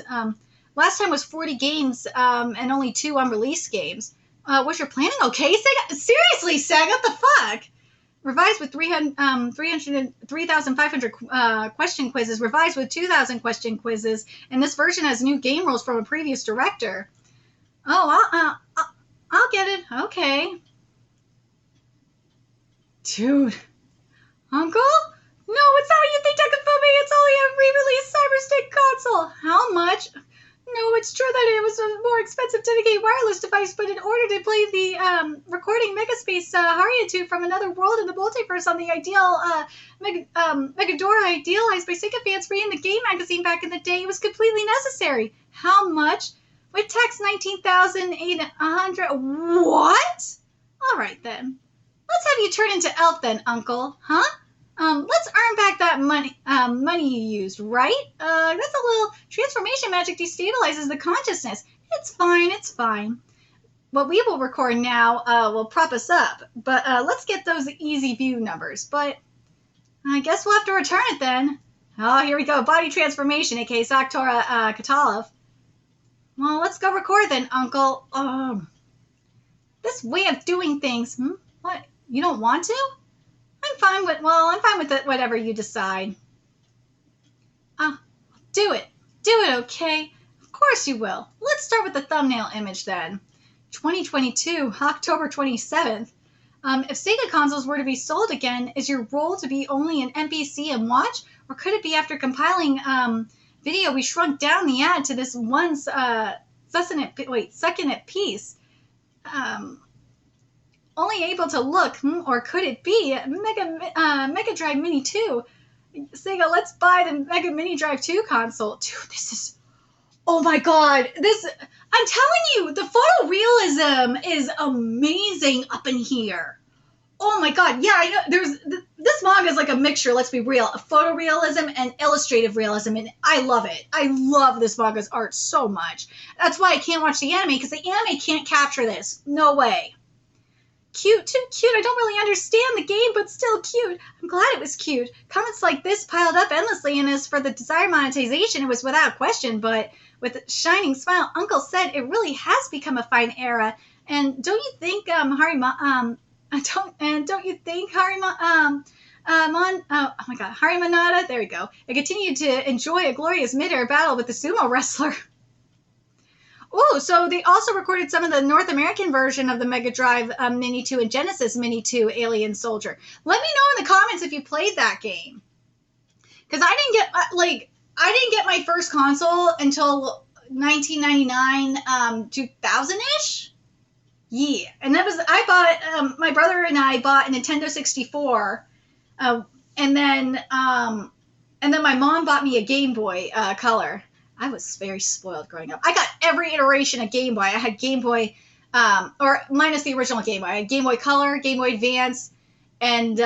Last time was 40 games and only 2 unreleased games. Was your planning okay, Sega? Seriously, Sega, what the fuck? Revised with 3,500 question quizzes, revised with 2,000 question quizzes, and this version has new game rules from a previous director. Oh, I'll get it. Okay. Dude. Uncle? No, it's not what you think, Takafumi. It's only a re-released Cyberstick console. How much? No, it's true that it was a more expensive dedicated wireless device, but in order to play the recording Megaspace Haria 2 from another world in the multiverse on the ideal Megadora idealized by Sega fans reading the game magazine back in the day, it was completely necessary. How much? With tax 19,800. What? All right then. Let's have you turn into Elf then, Uncle. Huh? Let's earn back that money you used, right? That's a little transformation magic destabilizes the consciousness. It's fine, it's fine. What we will record now will prop us up, but let's get those easy view numbers. But I guess we'll have to return it then. Oh, here we go. Body transformation, aka Saktora Katalov. Well, let's go record then, Uncle. This way of doing things. What? You don't want to? I'm fine with it, whatever you decide. Do it. Do it, okay? Of course you will. Let's start with the thumbnail image then. 2022, October 27th. If Sega consoles were to be sold again, is your role to be only an NPC and watch? Or could it be after compiling video, we shrunk down the ad to this one second at piece? Only able to look, or could it be Mega Drive Mini 2? Sega, let's buy the Mega Mini Drive 2 console. Dude, this is, oh my god, I'm telling you, the photorealism is amazing up in here. Oh my god, yeah, I know, this manga is like a mixture, let's be real, of photorealism and illustrative realism, and I love it. I love this manga's art so much. That's why I can't watch the anime, because the anime can't capture this. No way. Cute, too cute. I don't really understand the game, but still cute. I'm glad it was cute. Comments like this piled up endlessly, and as for the desired monetization, it was without question, but with a shining smile, Uncle said it really has become a fine era. And don't you think, Hari Manada, there we go, and continued to enjoy a glorious mid-air battle with the sumo wrestler. Oh, so they also recorded some of the North American version of the Mega Drive Mini 2 and Genesis Mini 2 Alien Soldier. Let me know in the comments if you played that game. Because I didn't get my first console until 1999, 2000-ish. Yeah, and my brother and I bought a Nintendo 64, and then my mom bought me a Game Boy Color. I was very spoiled growing up. I got every iteration of Game Boy. I had Game Boy or minus the original Game Boy. Game Boy Color, Game Boy Advance, and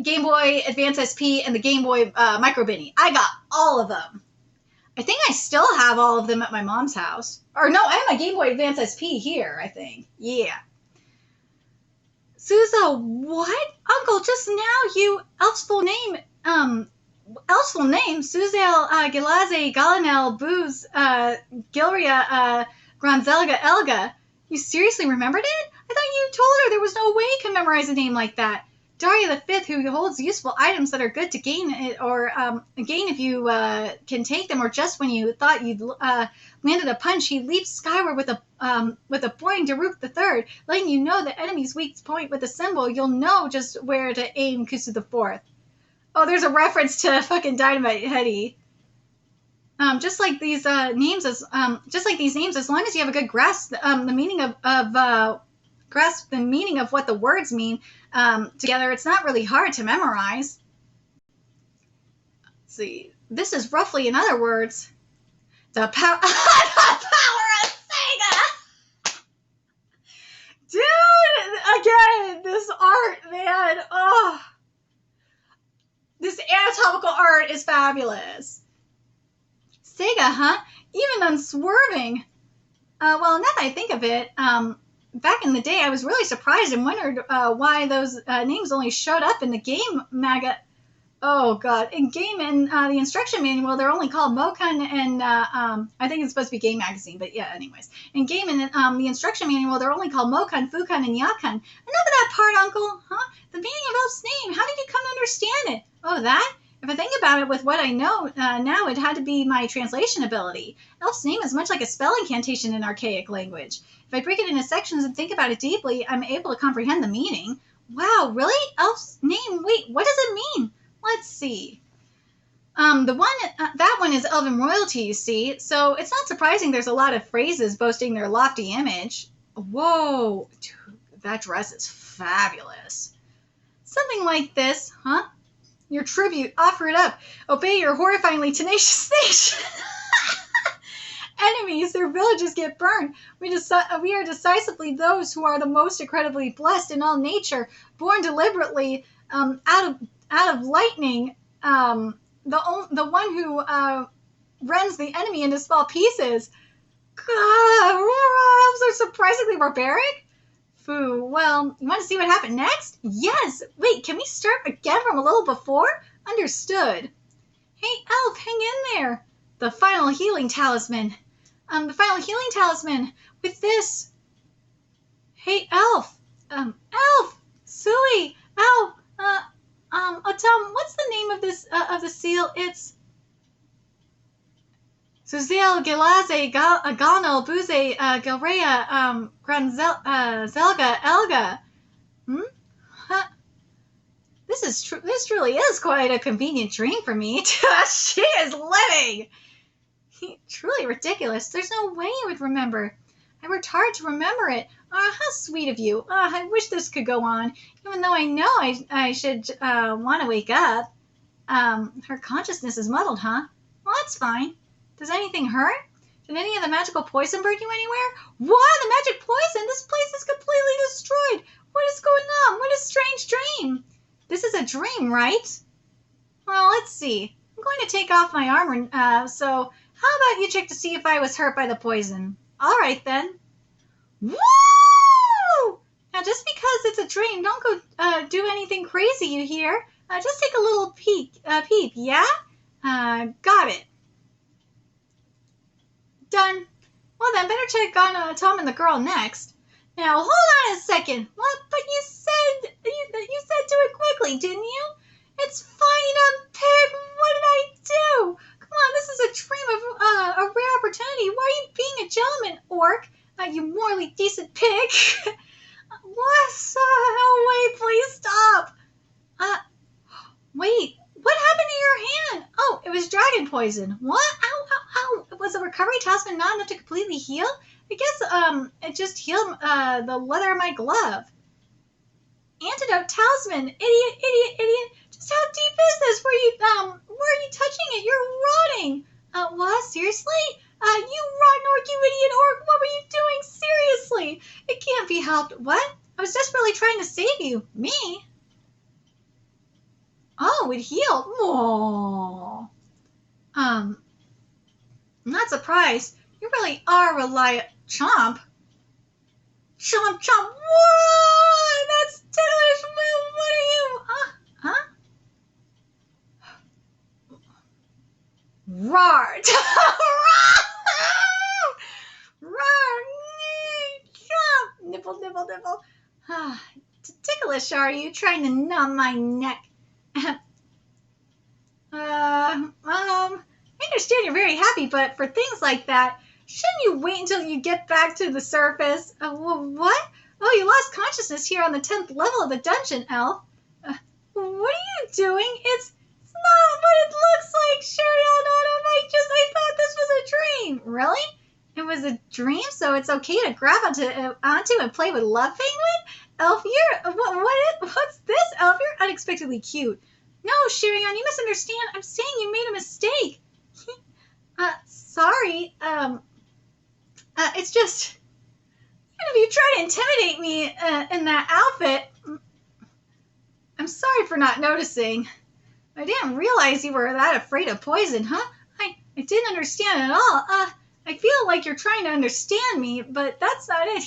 Game Boy Advance SP, and the Game Boy Micro Mini. I got all of them. I think I still have all of them at my mom's house. Or no, I have my Game Boy Advance SP here, I think. Yeah. Suzo, what? Uncle, just now you elf's full name, Suzel, Gilaze, Galanel, Booz, Gilria, Granzelga, Elga. You seriously remembered it? I thought you told her there was no way you could memorize a name like that. Daria the Fifth, who holds useful items that are good to gain, or gain if you can take them, or just when you thought you'd landed a punch, he leaps skyward with a boing Daruk the Third, letting you know the enemy's weak point with a symbol. You'll know just where to aim Kusu the Fourth. Oh, there's a reference to fucking Dynamite Heady. Just like these names, as long as you have a good grasp the meaning of what the words mean together, it's not really hard to memorize. Let's see, this is roughly, in other words, the power of SEGA. Dude, again, this art, man. Oh, this anatomical art is fabulous. SEGA, huh? Even unswerving. Well, now that I think of it, back in the day, I was really surprised and wondered why those names only showed up in the game manga. Oh, God. In the instruction manual, they're only called Mokan and, I think it's supposed to be Game Magazine, but yeah, anyways. In game and the instruction manual, they're only called Mokan, Fukan, and Yakan. Enough of that part, Uncle, huh? The meaning of Elf's name, how did you come to understand it? Oh, that? If I think about it with what I know now, it had to be my translation ability. Elf's name is much like a spell incantation in archaic language. If I break it into sections and think about it deeply, I'm able to comprehend the meaning. Wow, really? Elf's name? Wait, what does it mean? Let's see. That one is Elven royalty, you see. So it's not surprising there's a lot of phrases boasting their lofty image. Whoa, dude, that dress is fabulous. Something like this, huh? Your tribute, offer it up. Obey your horrifyingly tenacious nation. Enemies, their villages get burned. We are decisively those who are the most incredibly blessed in all nature, born deliberately out of lightning. The one who rends the enemy into small pieces. God, elves are surprisingly barbaric. Foo. Well, you want to see what happened next? Yes. Wait, can we start again from a little before? Understood. Hey, Elf, hang in there. The final healing talisman. With this. Hey, Elf. Elf. Sui. Elf. Tom, what's the name of this, of the seal? It's Suzel, Gilaze, Gano, Buze, Gilrea, Zelga, Elga. Huh? This truly is quite a convenient dream for me. She is living! Truly ridiculous. There's no way you would remember. I worked hard to remember it. How sweet of you. I wish this could go on, even though I know I should want to wake up. Her consciousness is muddled, huh? Well, that's fine. Does anything hurt? Did any of the magical poison burn you anywhere? What? The magic poison? This place is completely destroyed. What is going on? What a strange dream. This is a dream, right? Well, let's see. I'm going to take off my armor, so how about you check to see if I was hurt by the poison? All right, then. Woo! Now, just because it's a dream, don't go do anything crazy, you hear? Just take a little peep, yeah? Got it. Done. Well then, better check on Tom and the girl next. Now, hold on a second. What? But you said do it quickly, didn't you? It's fine, pig. What did I do? Come on, this is a dream of a rare opportunity. Why are you being a gentleman, orc? You morally decent pig. What? Oh, wait, please stop. Wait. What happened to your hand? Oh, it was dragon poison. What? Ow, ow, ow. Was the recovery talisman not enough to completely heal? I guess it just healed the leather of my glove. Antidote talisman. Idiot. Just how deep is this? Where are you touching it? You're rotting. What? Seriously? You rotten orc, you idiot orc! What were you doing? Seriously! It can't be helped. What? I was desperately trying to save you. Me? Oh, it healed. Whoa. I'm not surprised. You really are Chomp. Chomp, chomp. Whoa! That's ticklish. What are you? Huh? Roar! Roar! Chomp! Nibble, nibble, nibble. Ticklish, are you? Trying to numb my neck. I understand you're very happy, but for things like that, shouldn't you wait until you get back to the surface? What? Oh, you lost consciousness here on the 10th level of the dungeon, Elf. What are you doing? It's not what it looks like, Sherry. I thought this was a dream. Really? It was a dream, so it's okay to grab onto and play with Love Penguin? Elf, what's this, Elf? You're unexpectedly cute. No, Shirion, you misunderstand. I'm saying you made a mistake. Sorry. It's just, if you try to intimidate me in that outfit, I'm sorry for not noticing. I didn't realize you were that afraid of poison, huh? I didn't understand at all. I feel like you're trying to understand me, but that's not it.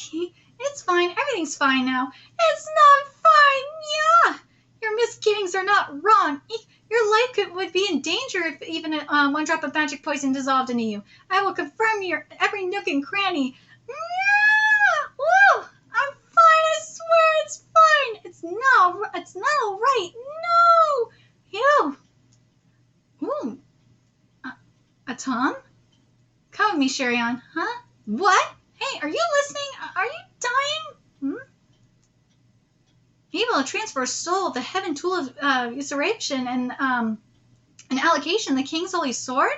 It's fine. Everything's fine now. It's not fine. Yeah. Your misgivings are not wrong. Your life would be in danger if even one drop of magic poison dissolved into you. I will confirm your every nook and cranny. Whoa! I'm fine. I swear it's fine. It's not all right. No. Ew. Ooh. A Tom? Come with me, Shirion. Huh? What? Hey, are you listening? Are you dying? Able to transfer a soul of the heaven tool of usurpation and an allocation of the king's holy sword?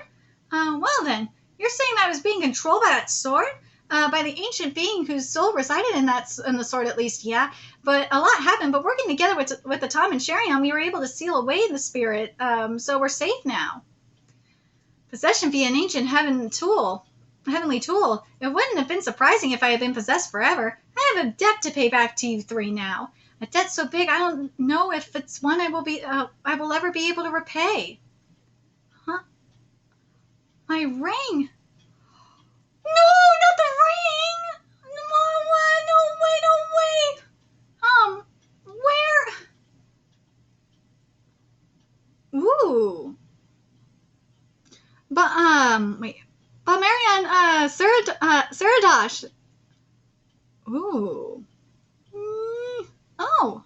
Well then, you're saying that I was being controlled by that sword? By the ancient being whose soul resided in the sword, at least, yeah. But a lot happened. But working together with the Tom and Shirion, we were able to seal away the spirit. So we're safe now. Possession via an ancient heavenly tool. It wouldn't have been surprising if I had been possessed forever. I have a debt to pay back to you three now. A debt so big I don't know if it's one I will ever be able to repay. Huh? My ring. No, not the ring! No way! Where? Ooh. But Marianne, Saradosh. Ooh. Oh,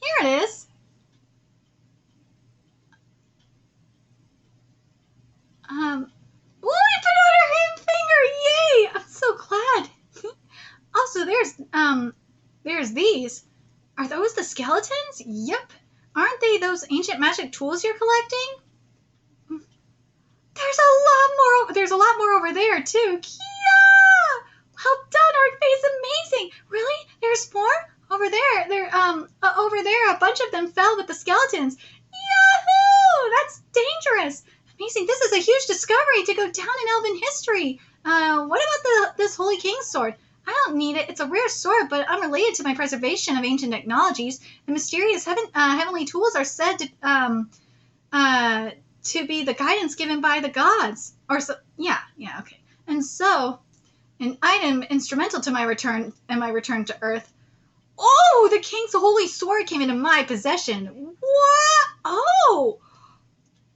here it is. Ooh, you put out her hand finger! Yay! I'm so glad. Also, there's these. Are those the skeletons? Yep. Aren't they those ancient magic tools you're collecting? There's a lot more over there too. Yeah! Well done, Artface. Amazing. Really? There's more? Over there, a bunch of them fell with the skeletons. Yahoo! That's dangerous. Amazing. This is a huge discovery to go down in Elven history. What about this Holy King's sword? I don't need it. It's a rare sword, but unrelated to my preservation of ancient technologies. The mysterious heavenly tools are said to be the guidance given by the gods. Okay. And so, an item instrumental to my return to Earth. Oh, the king's holy sword came into my possession. What? Oh!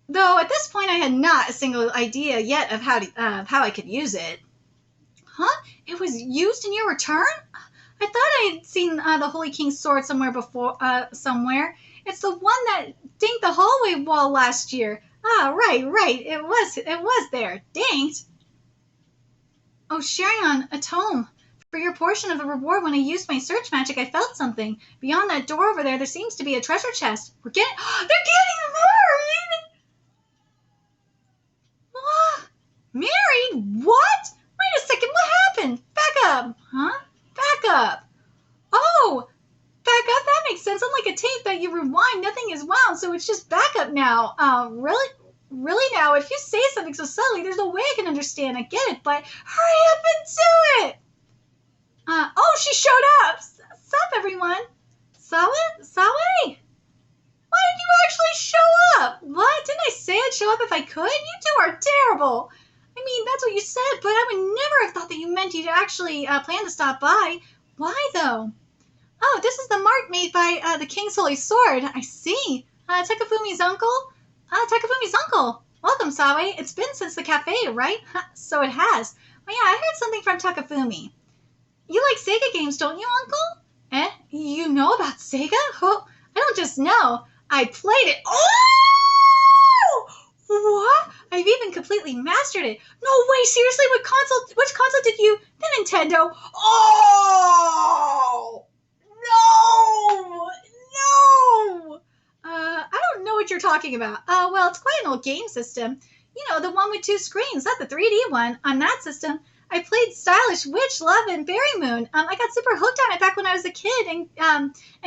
Though at this point I had not a single idea yet of how I could use it. Huh? It was used in your return? I thought I had seen the Holy King's sword somewhere before. Somewhere. It's the one that dinked the hallway wall last year. Ah, right. It was there. Dinked. Oh, Shirion, a tome. For your portion of the reward, when I used my search magic, I felt something. Beyond that door over there seems to be a treasure chest. They're getting married! What? Married? What? Wait a second, what happened? Back up. Huh? Back up. Oh, back up? That makes sense. Unlike a tape that you rewind, nothing is wound, so it's just back up now. Really? Really now, if you say something so subtly, there's no way I can understand. I get it, but hurry up and do it! Oh, she showed up! Sup, everyone? Sawe? Why did you actually show up? What? Didn't I say I'd show up if I could? You two are terrible! I mean, that's what you said, but I would never have thought that you meant you'd actually plan to stop by. Why, though? Oh, this is the mark made by the King's Holy Sword. I see. Takafumi's uncle? Takafumi's uncle. Welcome, Sawe. It's been since the cafe, right? So it has. Oh, yeah, I heard something from Takafumi. You like Sega games, don't you, Uncle? Eh? You know about Sega? Oh, I don't just know. I played it. Oh! What? I've even completely mastered it. No way, seriously? Which console did you? The Nintendo. Oh! No! I don't know what you're talking about. Well, it's quite an old game system. You know, the one with 2 screens, not the 3D one. On that system, I played Stylish Witch, Love, and Berry Moon. I got super hooked on it back when I was a kid, and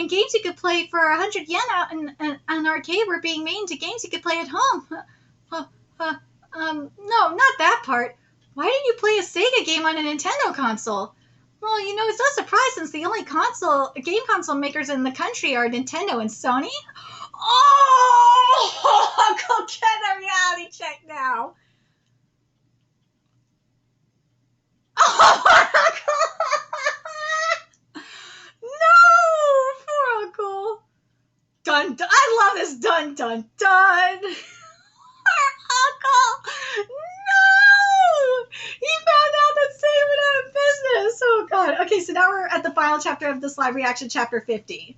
games you could play for 100 yen out in an arcade were being made into games you could play at home. No, not that part. Why didn't you play a Sega game on a Nintendo console? Well, you know, it's no surprise since the only game console makers in the country are Nintendo and Sony. Oh, go get a reality check now. Oh, no, poor Uncle. Dun, dun. I love this dun, dun, dun. Uncle, no! He found out that Sega went out of business. Oh, God. Okay, so now we're at the final chapter of this live reaction, chapter 50.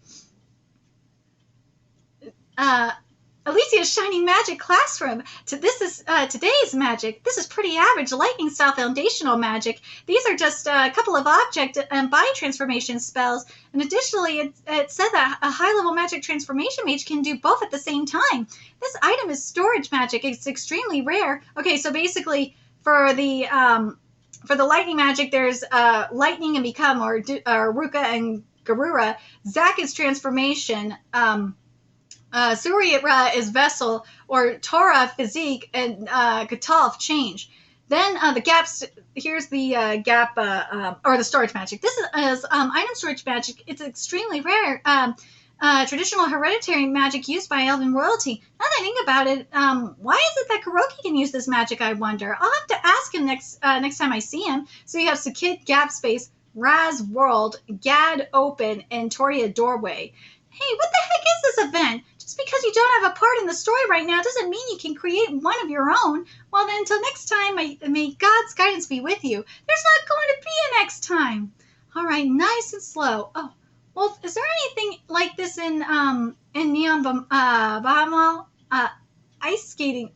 Alicia's Shining Magic Classroom. This is today's magic. This is pretty average lightning style foundational magic. These are just a couple of object and body transformation spells. And additionally, it said that a high-level magic transformation mage can do both at the same time. This item is storage magic. It's extremely rare. Okay, so basically for the lightning magic, there's lightning and become, or Ruka and Garura. Zack is transformation. Surya is vessel, or Tora physique, and Gatalf change. Then the gaps. Here's the gap, or the storage magic. This is item storage magic. It's extremely rare. Traditional hereditary magic used by elven royalty. Now that I think about it, why is it that Kuroki can use this magic, I wonder? I'll have to ask him next time I see him. So you have Sakit, Gap Space, Raz World, Gad Open, and Toria Doorway. Hey, what the heck is this event? Just because you don't have a part in the story right now doesn't mean you can create one of your own. Well, then, until next time, may God's guidance be with you. There's not going to be a next time. All right, nice and slow. Oh, well, is there anything like this in Neon Bahamol? Ice skating.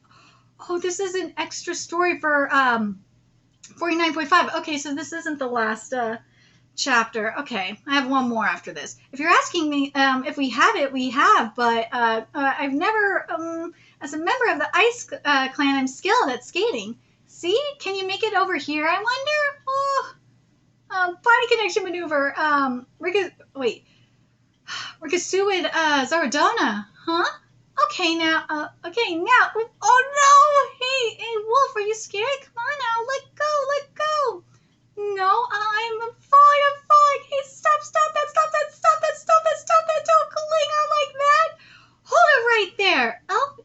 Oh, this is an extra story for 49.5. Okay, so this isn't the last chapter. Okay, I have one more after this. If you're asking me if we have it, we have, but I've never, as a member of the Ice Clan, I'm skilled at skating. See? Can you make it over here, I wonder? Oh, body connection maneuver. Rikasuid Zaradona. Huh? Okay, now. Oh, no! Hey, Wolf, are you scared? Come on now, let go. No, I'm falling. Hey, stop that. Don't cling on like that. Hold it right there. Elf?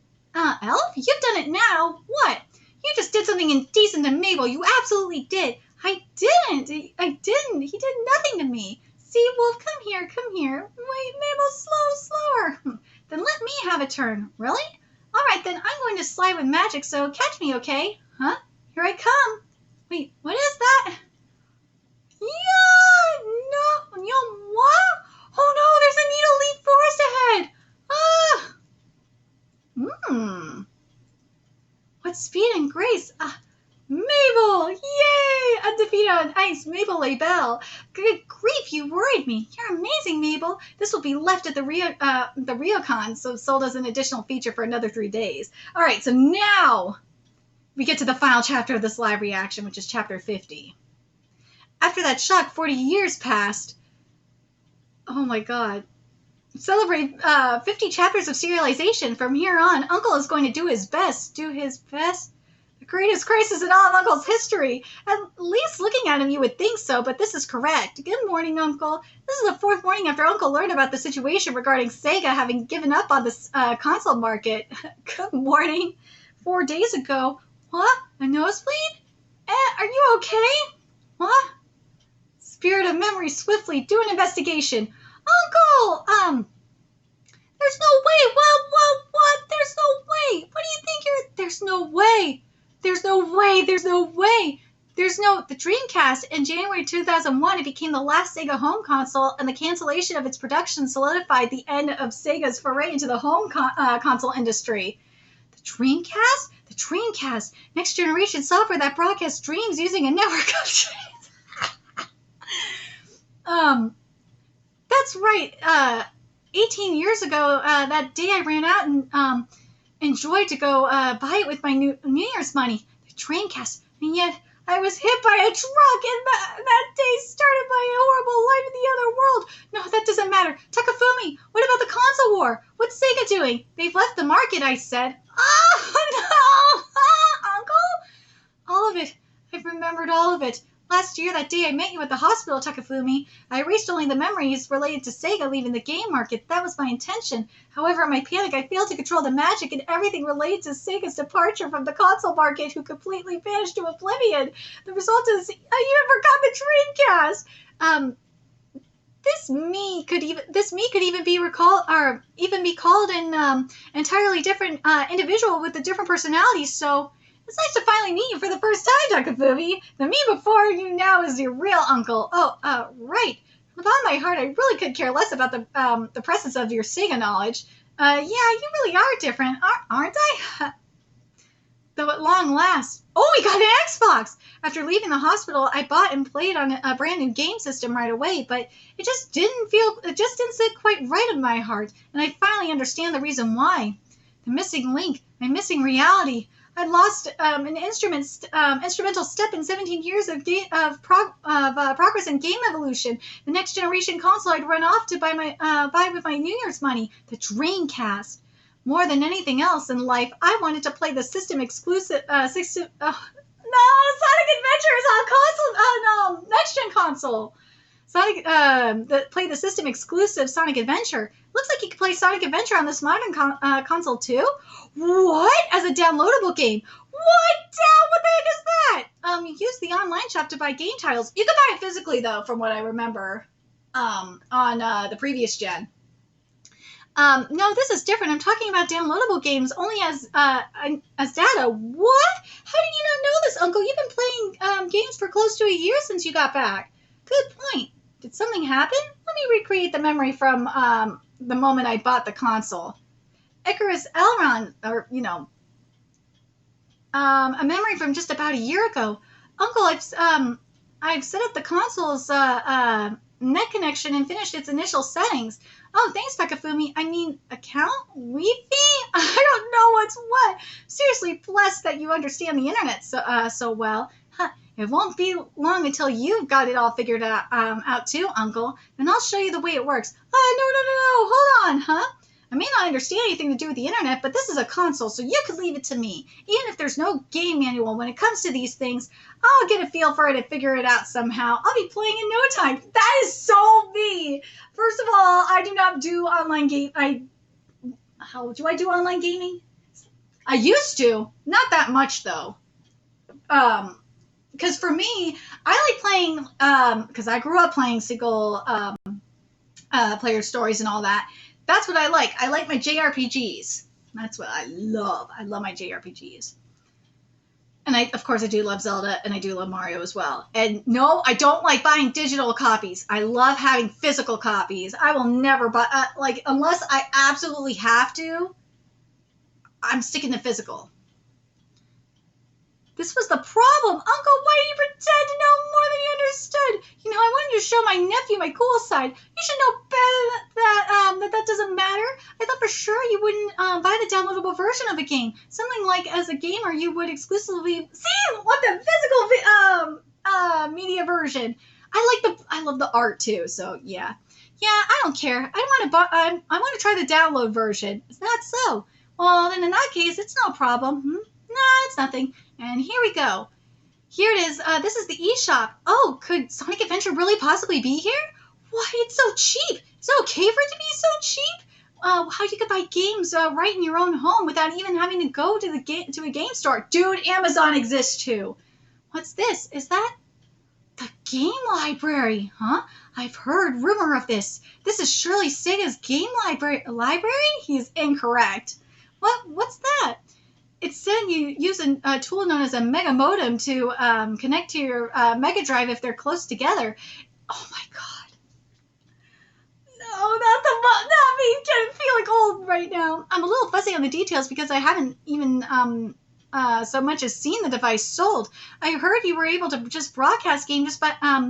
You've done it now. What? You just did something indecent to Mabel. You absolutely did. I didn't. He did nothing to me. See, Wolf, come here. Wait, Mabel, slower. Then let me have a turn. Really? All right, then I'm going to slide with magic, so catch me, okay? Huh? Here I come. Wait, what is that? Yeah, no, what? Oh no, there's a needle leaf forest ahead. What speed and grace. Mabel, yay, undefeated on ice, Mabel Labelle. Good grief, you worried me. You're amazing, Mabel. This will be left at the Ryokon, so sold as an additional feature for another 3 days. All right, so now we get to the final chapter of this live reaction, which is chapter 50. After that shock, 40 years passed. Oh my God. celebrate 50 chapters of serialization. From here on, Uncle is going to do his best. The greatest crisis in all of Uncle's history. At least looking at him, you would think so, but this is correct. Good morning, Uncle. This is the fourth morning after Uncle learned about the situation regarding SEGA having given up on this console market. Good morning. 4 days ago. What? A nosebleed? Are you okay? What? Spirit of memory, swiftly. Do an investigation. Uncle! There's no way. What? There's no way. What do you think you're... There's no way. The Dreamcast, in January 2001, it became the last Sega home console, and the cancellation of its production solidified the end of Sega's foray into the home console industry. The Dreamcast? The Dreamcast. Next generation software that broadcasts dreams using a network of dreams. That's right. 18 years ago, that day I ran out and enjoyed to go buy it with my New Year's money. The Dreamcast. And yet, I was hit by a truck, and that day started my horrible life in the other world. No, that doesn't matter. Takafumi, what about the console war? What's Sega doing? They've left the market, I said. Oh, no! Uncle? All of it. I've remembered all of it. Last year, that day I met you at the hospital, Takafumi, I erased only the memories related to Sega leaving the game market. That was my intention. However, in my panic, I failed to control the magic and everything related to Sega's departure from the console market, who completely vanished to oblivion. The result is, I even forgot the Dreamcast. This me could even be recalled, or even be called an entirely different individual with a different personality. So. It's nice to finally meet you for the first time, Takafumi. The me before you now is your real uncle. Oh, right. With all my heart, I really could care less about the presence of your Sega knowledge. Yeah, you really are different, aren't I? Though at long last. Oh, we got an Xbox! After leaving the hospital, I bought and played on a brand new game system right away, but it just didn't sit quite right in my heart, and I finally understand the reason why. The missing link, my missing reality. I'd lost an instrumental step in 17 years of progress in game evolution. The next generation console I'd run off to buy with my New Year's money, the Dreamcast. More than anything else in life, I wanted to play the system exclusive. No, Sonic Adventure is on console. No, next gen console. Play the system exclusive Sonic Adventure. Looks like you can play Sonic Adventure on this modern console too. What? As a downloadable game? What the heck is that? You use the online shop to buy game titles. You can buy it physically though, from what I remember, on the previous gen. No, this is different. I'm talking about downloadable games only as data. What? How did you not know this, Uncle? You've been playing games for close to a year since you got back. Good point. Did something happen? Let me recreate the memory from the moment I bought the console. Icarus Elrond, or, a memory from just about a year ago. Uncle, I've set up the console's net connection and finished its initial settings. Oh, thanks, Takafumi. I mean, account? Wi-Fi? I don't know what's what. Seriously blessed that you understand the internet so well. Huh. It won't be long until you've got it all figured out too, Uncle. Then I'll show you the way it works. No. Hold on, huh? I may not understand anything to do with the internet, but this is a console, so you can leave it to me. Even if there's no game manual when it comes to these things, I'll get a feel for it and figure it out somehow. I'll be playing in no time. That is so me. First of all, I do not do online game. Do I do online gaming? I used to. Not that much, though. Because for me, I like playing, because I grew up playing single player stories and all that. That's what I like. I like my JRPGs. That's what I love. I love my JRPGs. And of course, I do love Zelda, and I do love Mario as well. And no, I don't like buying digital copies. I love having physical copies. I will never buy, unless I absolutely have to, I'm sticking to physical. This was the problem. Uncle, why did you pretend to know more than you understood? I wanted to show my nephew my cool side. You should know better that doesn't matter. I thought for sure you wouldn't buy the downloadable version of a game. Something like, as a gamer, you would exclusively want the physical media version. I love the art too, so yeah. Yeah, I don't care. I want to try the download version. Is that so? Well, then in that case, it's no problem. Nah, it's nothing. And here we go. Here it is. This is the eShop. Oh, could Sonic Adventure really possibly be here? Why, it's so cheap. Is it okay for it to be so cheap? How you could buy games right in your own home without even having to go to a game store. Dude, Amazon exists too. What's this? Is that the game library? Huh? I've heard rumor of this. This is surely Sega's game library. He is incorrect. What's that? It said you use a tool known as a Mega Modem to connect to your Mega Drive if they're close together. Oh my god. No, not me. I'm feeling old right now. I'm a little fuzzy on the details because I haven't even so much as seen the device sold. I heard you were able to just broadcast games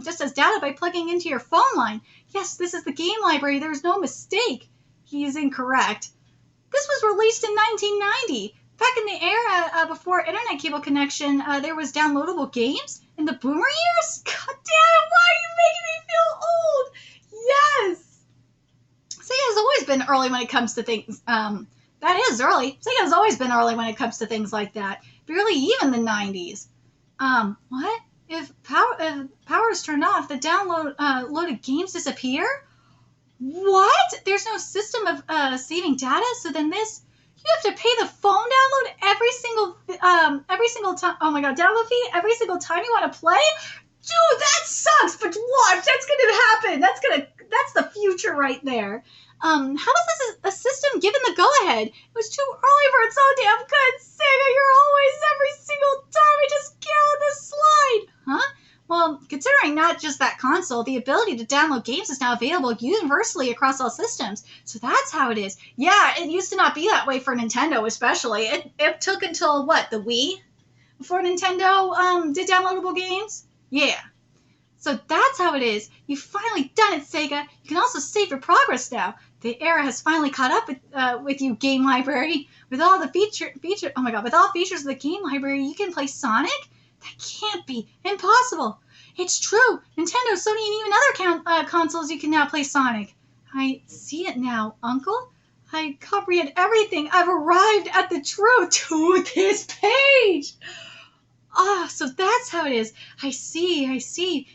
just as data by plugging into your phone line. Yes, this is the game library. There's no mistake. He is incorrect. This was released in 1990. Back in the era before internet cable connection, there was downloadable games in the boomer years. God damn it! Why are you making me feel old? Yes. Sega's always been early when it comes to things. That is early. Sega's always been early when it comes to things like that. Barely even the 90s. What? If power is turned off, the loaded games disappear? What? There's no system of saving data, so then you have to pay the phone download every single time. Oh my god, download fee every single time you want to play? Dude, that sucks, but watch, that's gonna happen. That's the future right there. How was this a system given the go-ahead? It was too early for it so damn good. Sega, you're always every single time I just get on this slide. Huh? Well, considering not just that console, the ability to download games is now available universally across all systems. So that's how it is. Yeah, it used to not be that way for Nintendo especially. It took until, what, the Wii? Before Nintendo did downloadable games? Yeah. So that's how it is. You've finally done it, Sega. You can also save your progress now. The era has finally caught up with you, Game Library. With all the with all features of the Game Library, you can play Sonic? That can't be. Impossible. It's true. Nintendo, Sony, and even other consoles, you can now play Sonic. I see it now, Uncle. I comprehend everything. I've arrived at the truth to this page. So that's how it is. I see.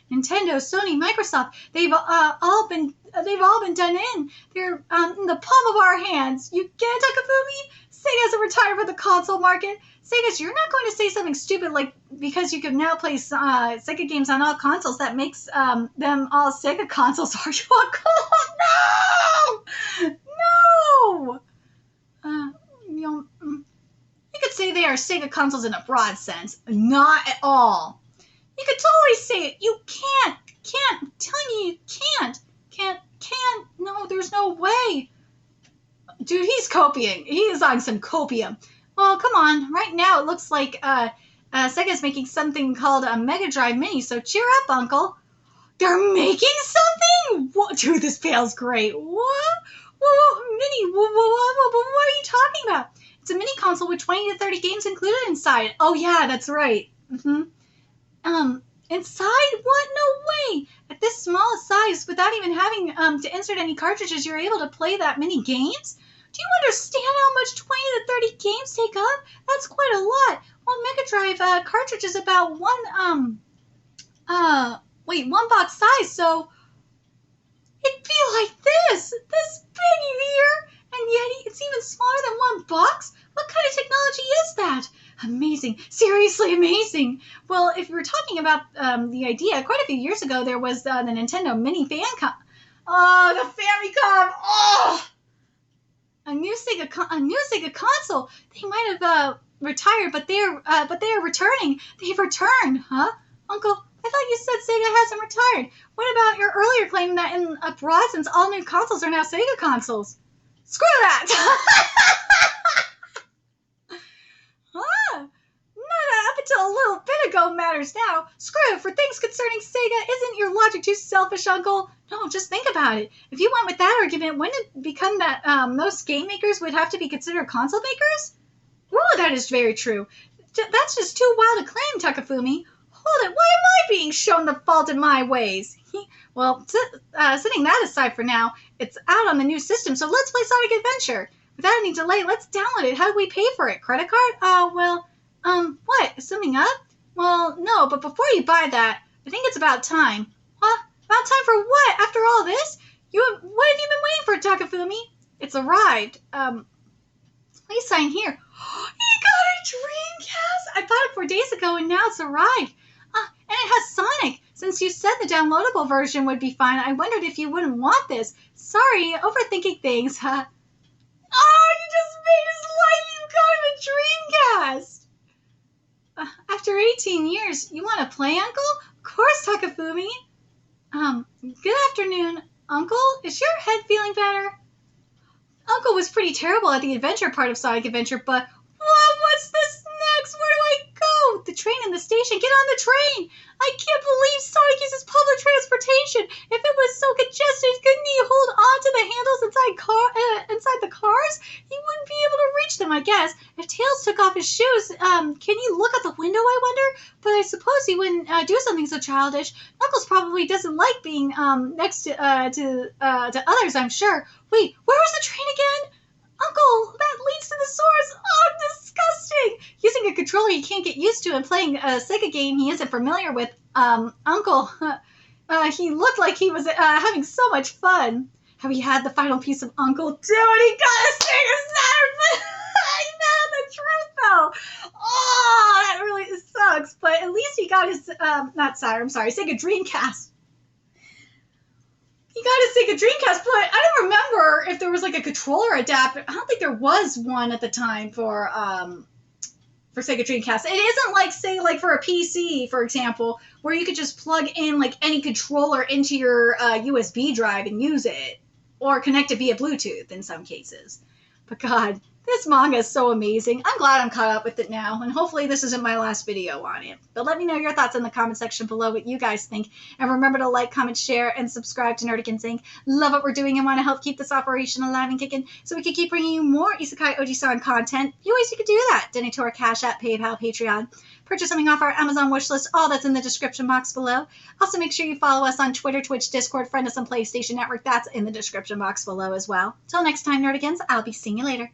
Nintendo, Sony, Microsoft, they've all been done in. They're in the palm of our hands. You get it, Takafumi? Sega hasn't retired from the console market. Sega, you're not going to say something stupid like because you can now play Sega games on all consoles. That makes them all Sega consoles. Are you no? You could say they are Sega consoles in a broad sense. Not at all. You could totally say it. You can't. I'm telling you, you can't. Can't. No, there's no way. Dude, he's copying. He is on some copium. Well, come on. Right now, it looks like Sega's making something called a Mega Drive Mini, so cheer up, Uncle. They're making something? What? Dude, this feels great. What? Mini? What are you talking about? It's a mini console with 20 to 30 games included inside. Oh, yeah, that's right. Inside? What? No way. At this small size, without even having to insert any cartridges, you're able to play that many games? Do you understand how much 20 to 30 games take up? That's quite a lot. One Mega Drive cartridge is about one box size, so it'd be like this big here, and yet it's even smaller than one box? What kind of technology is that? Amazing. Seriously amazing. Well, if you were talking about the idea, quite a few years ago, there was the Nintendo Mini Famicom. Oh, the Famicom. Oh! A new Sega console. They might have retired, but they are returning. They've returned, huh? Uncle, I thought you said Sega hasn't retired. What about your earlier claim that in a broad sense all new consoles are now Sega consoles? Screw that! Up until a little bit ago matters now. Screw, for things concerning Sega, isn't your logic too selfish, Uncle? No, just think about it. If you went with that argument, wouldn't it become that most game makers would have to be considered console makers? Ooh, that is very true. That's just too wild a claim, Takafumi. Hold it, why am I being shown the fault in my ways? Well, setting that aside for now, it's out on the new system, so let's play Sonic Adventure. Without any delay, let's download it. How do we pay for it? Credit card? What? Is something up? Well, no, but before you buy that, I think it's about time. What? About time for what? After all this? What have you been waiting for, Takafumi? It's arrived. Please sign here. He got a Dreamcast! I bought it 4 days ago and now it's arrived. And it has Sonic. Since you said the downloadable version would be fine, I wondered if you wouldn't want this. Sorry, overthinking things, huh? Oh, you just made his life! You got him a Dreamcast! After 18 years, you want to play, Uncle? Of course, Takafumi. Good afternoon, Uncle. Is your head feeling better? Uncle was pretty terrible at the adventure part of Sonic Adventure, but what's this next? Where do I go? The train in the station. Get on the train. I can't believe Sonic uses public transportation. If it was so congested, couldn't he hold on to the handles inside the cars? He wouldn't be able to reach them, I guess. If Tails took off his shoes, can he look out the window, I wonder? But I suppose he wouldn't do something so childish. Knuckles probably doesn't like being next to others, I'm sure. Wait, where was the train again? Uncle, that leads to the source. Oh, disgusting. Using a controller he can't get used to and playing a SEGA game he isn't familiar with. Uncle, he looked like he was having so much fun. Have you had the final piece of Uncle? Dude, he got a Sega Saturn! I know the truth, though. Oh, that really sucks. But at least he got his, not Saturn, I'm sorry, Sega Dreamcast. He got a Sega Dreamcast, but I don't remember if there was like a controller adapter. I don't think there was one at the time for Sega Dreamcast. It isn't like, say, like for a PC, for example, where you could just plug in like any controller into your USB drive and use it, or connect it via Bluetooth in some cases. But God, this manga is so amazing. I'm glad I'm caught up with it now, and hopefully this isn't my last video on it. But let me know your thoughts in the comment section below, what you guys think. And remember to like, comment, share, and subscribe to Nerdigans Inc. Love what we're doing and want to help keep this operation alive and kicking so we can keep bringing you more Isekai Ojisan content. A few ways you could do that. Donate to our Cash App, PayPal, Patreon. Purchase something off our Amazon wishlist. All that's in the description box below. Also, make sure you follow us on Twitter, Twitch, Discord, friend us on PlayStation Network. That's in the description box below as well. Till next time, Nerdigans, I'll be seeing you later.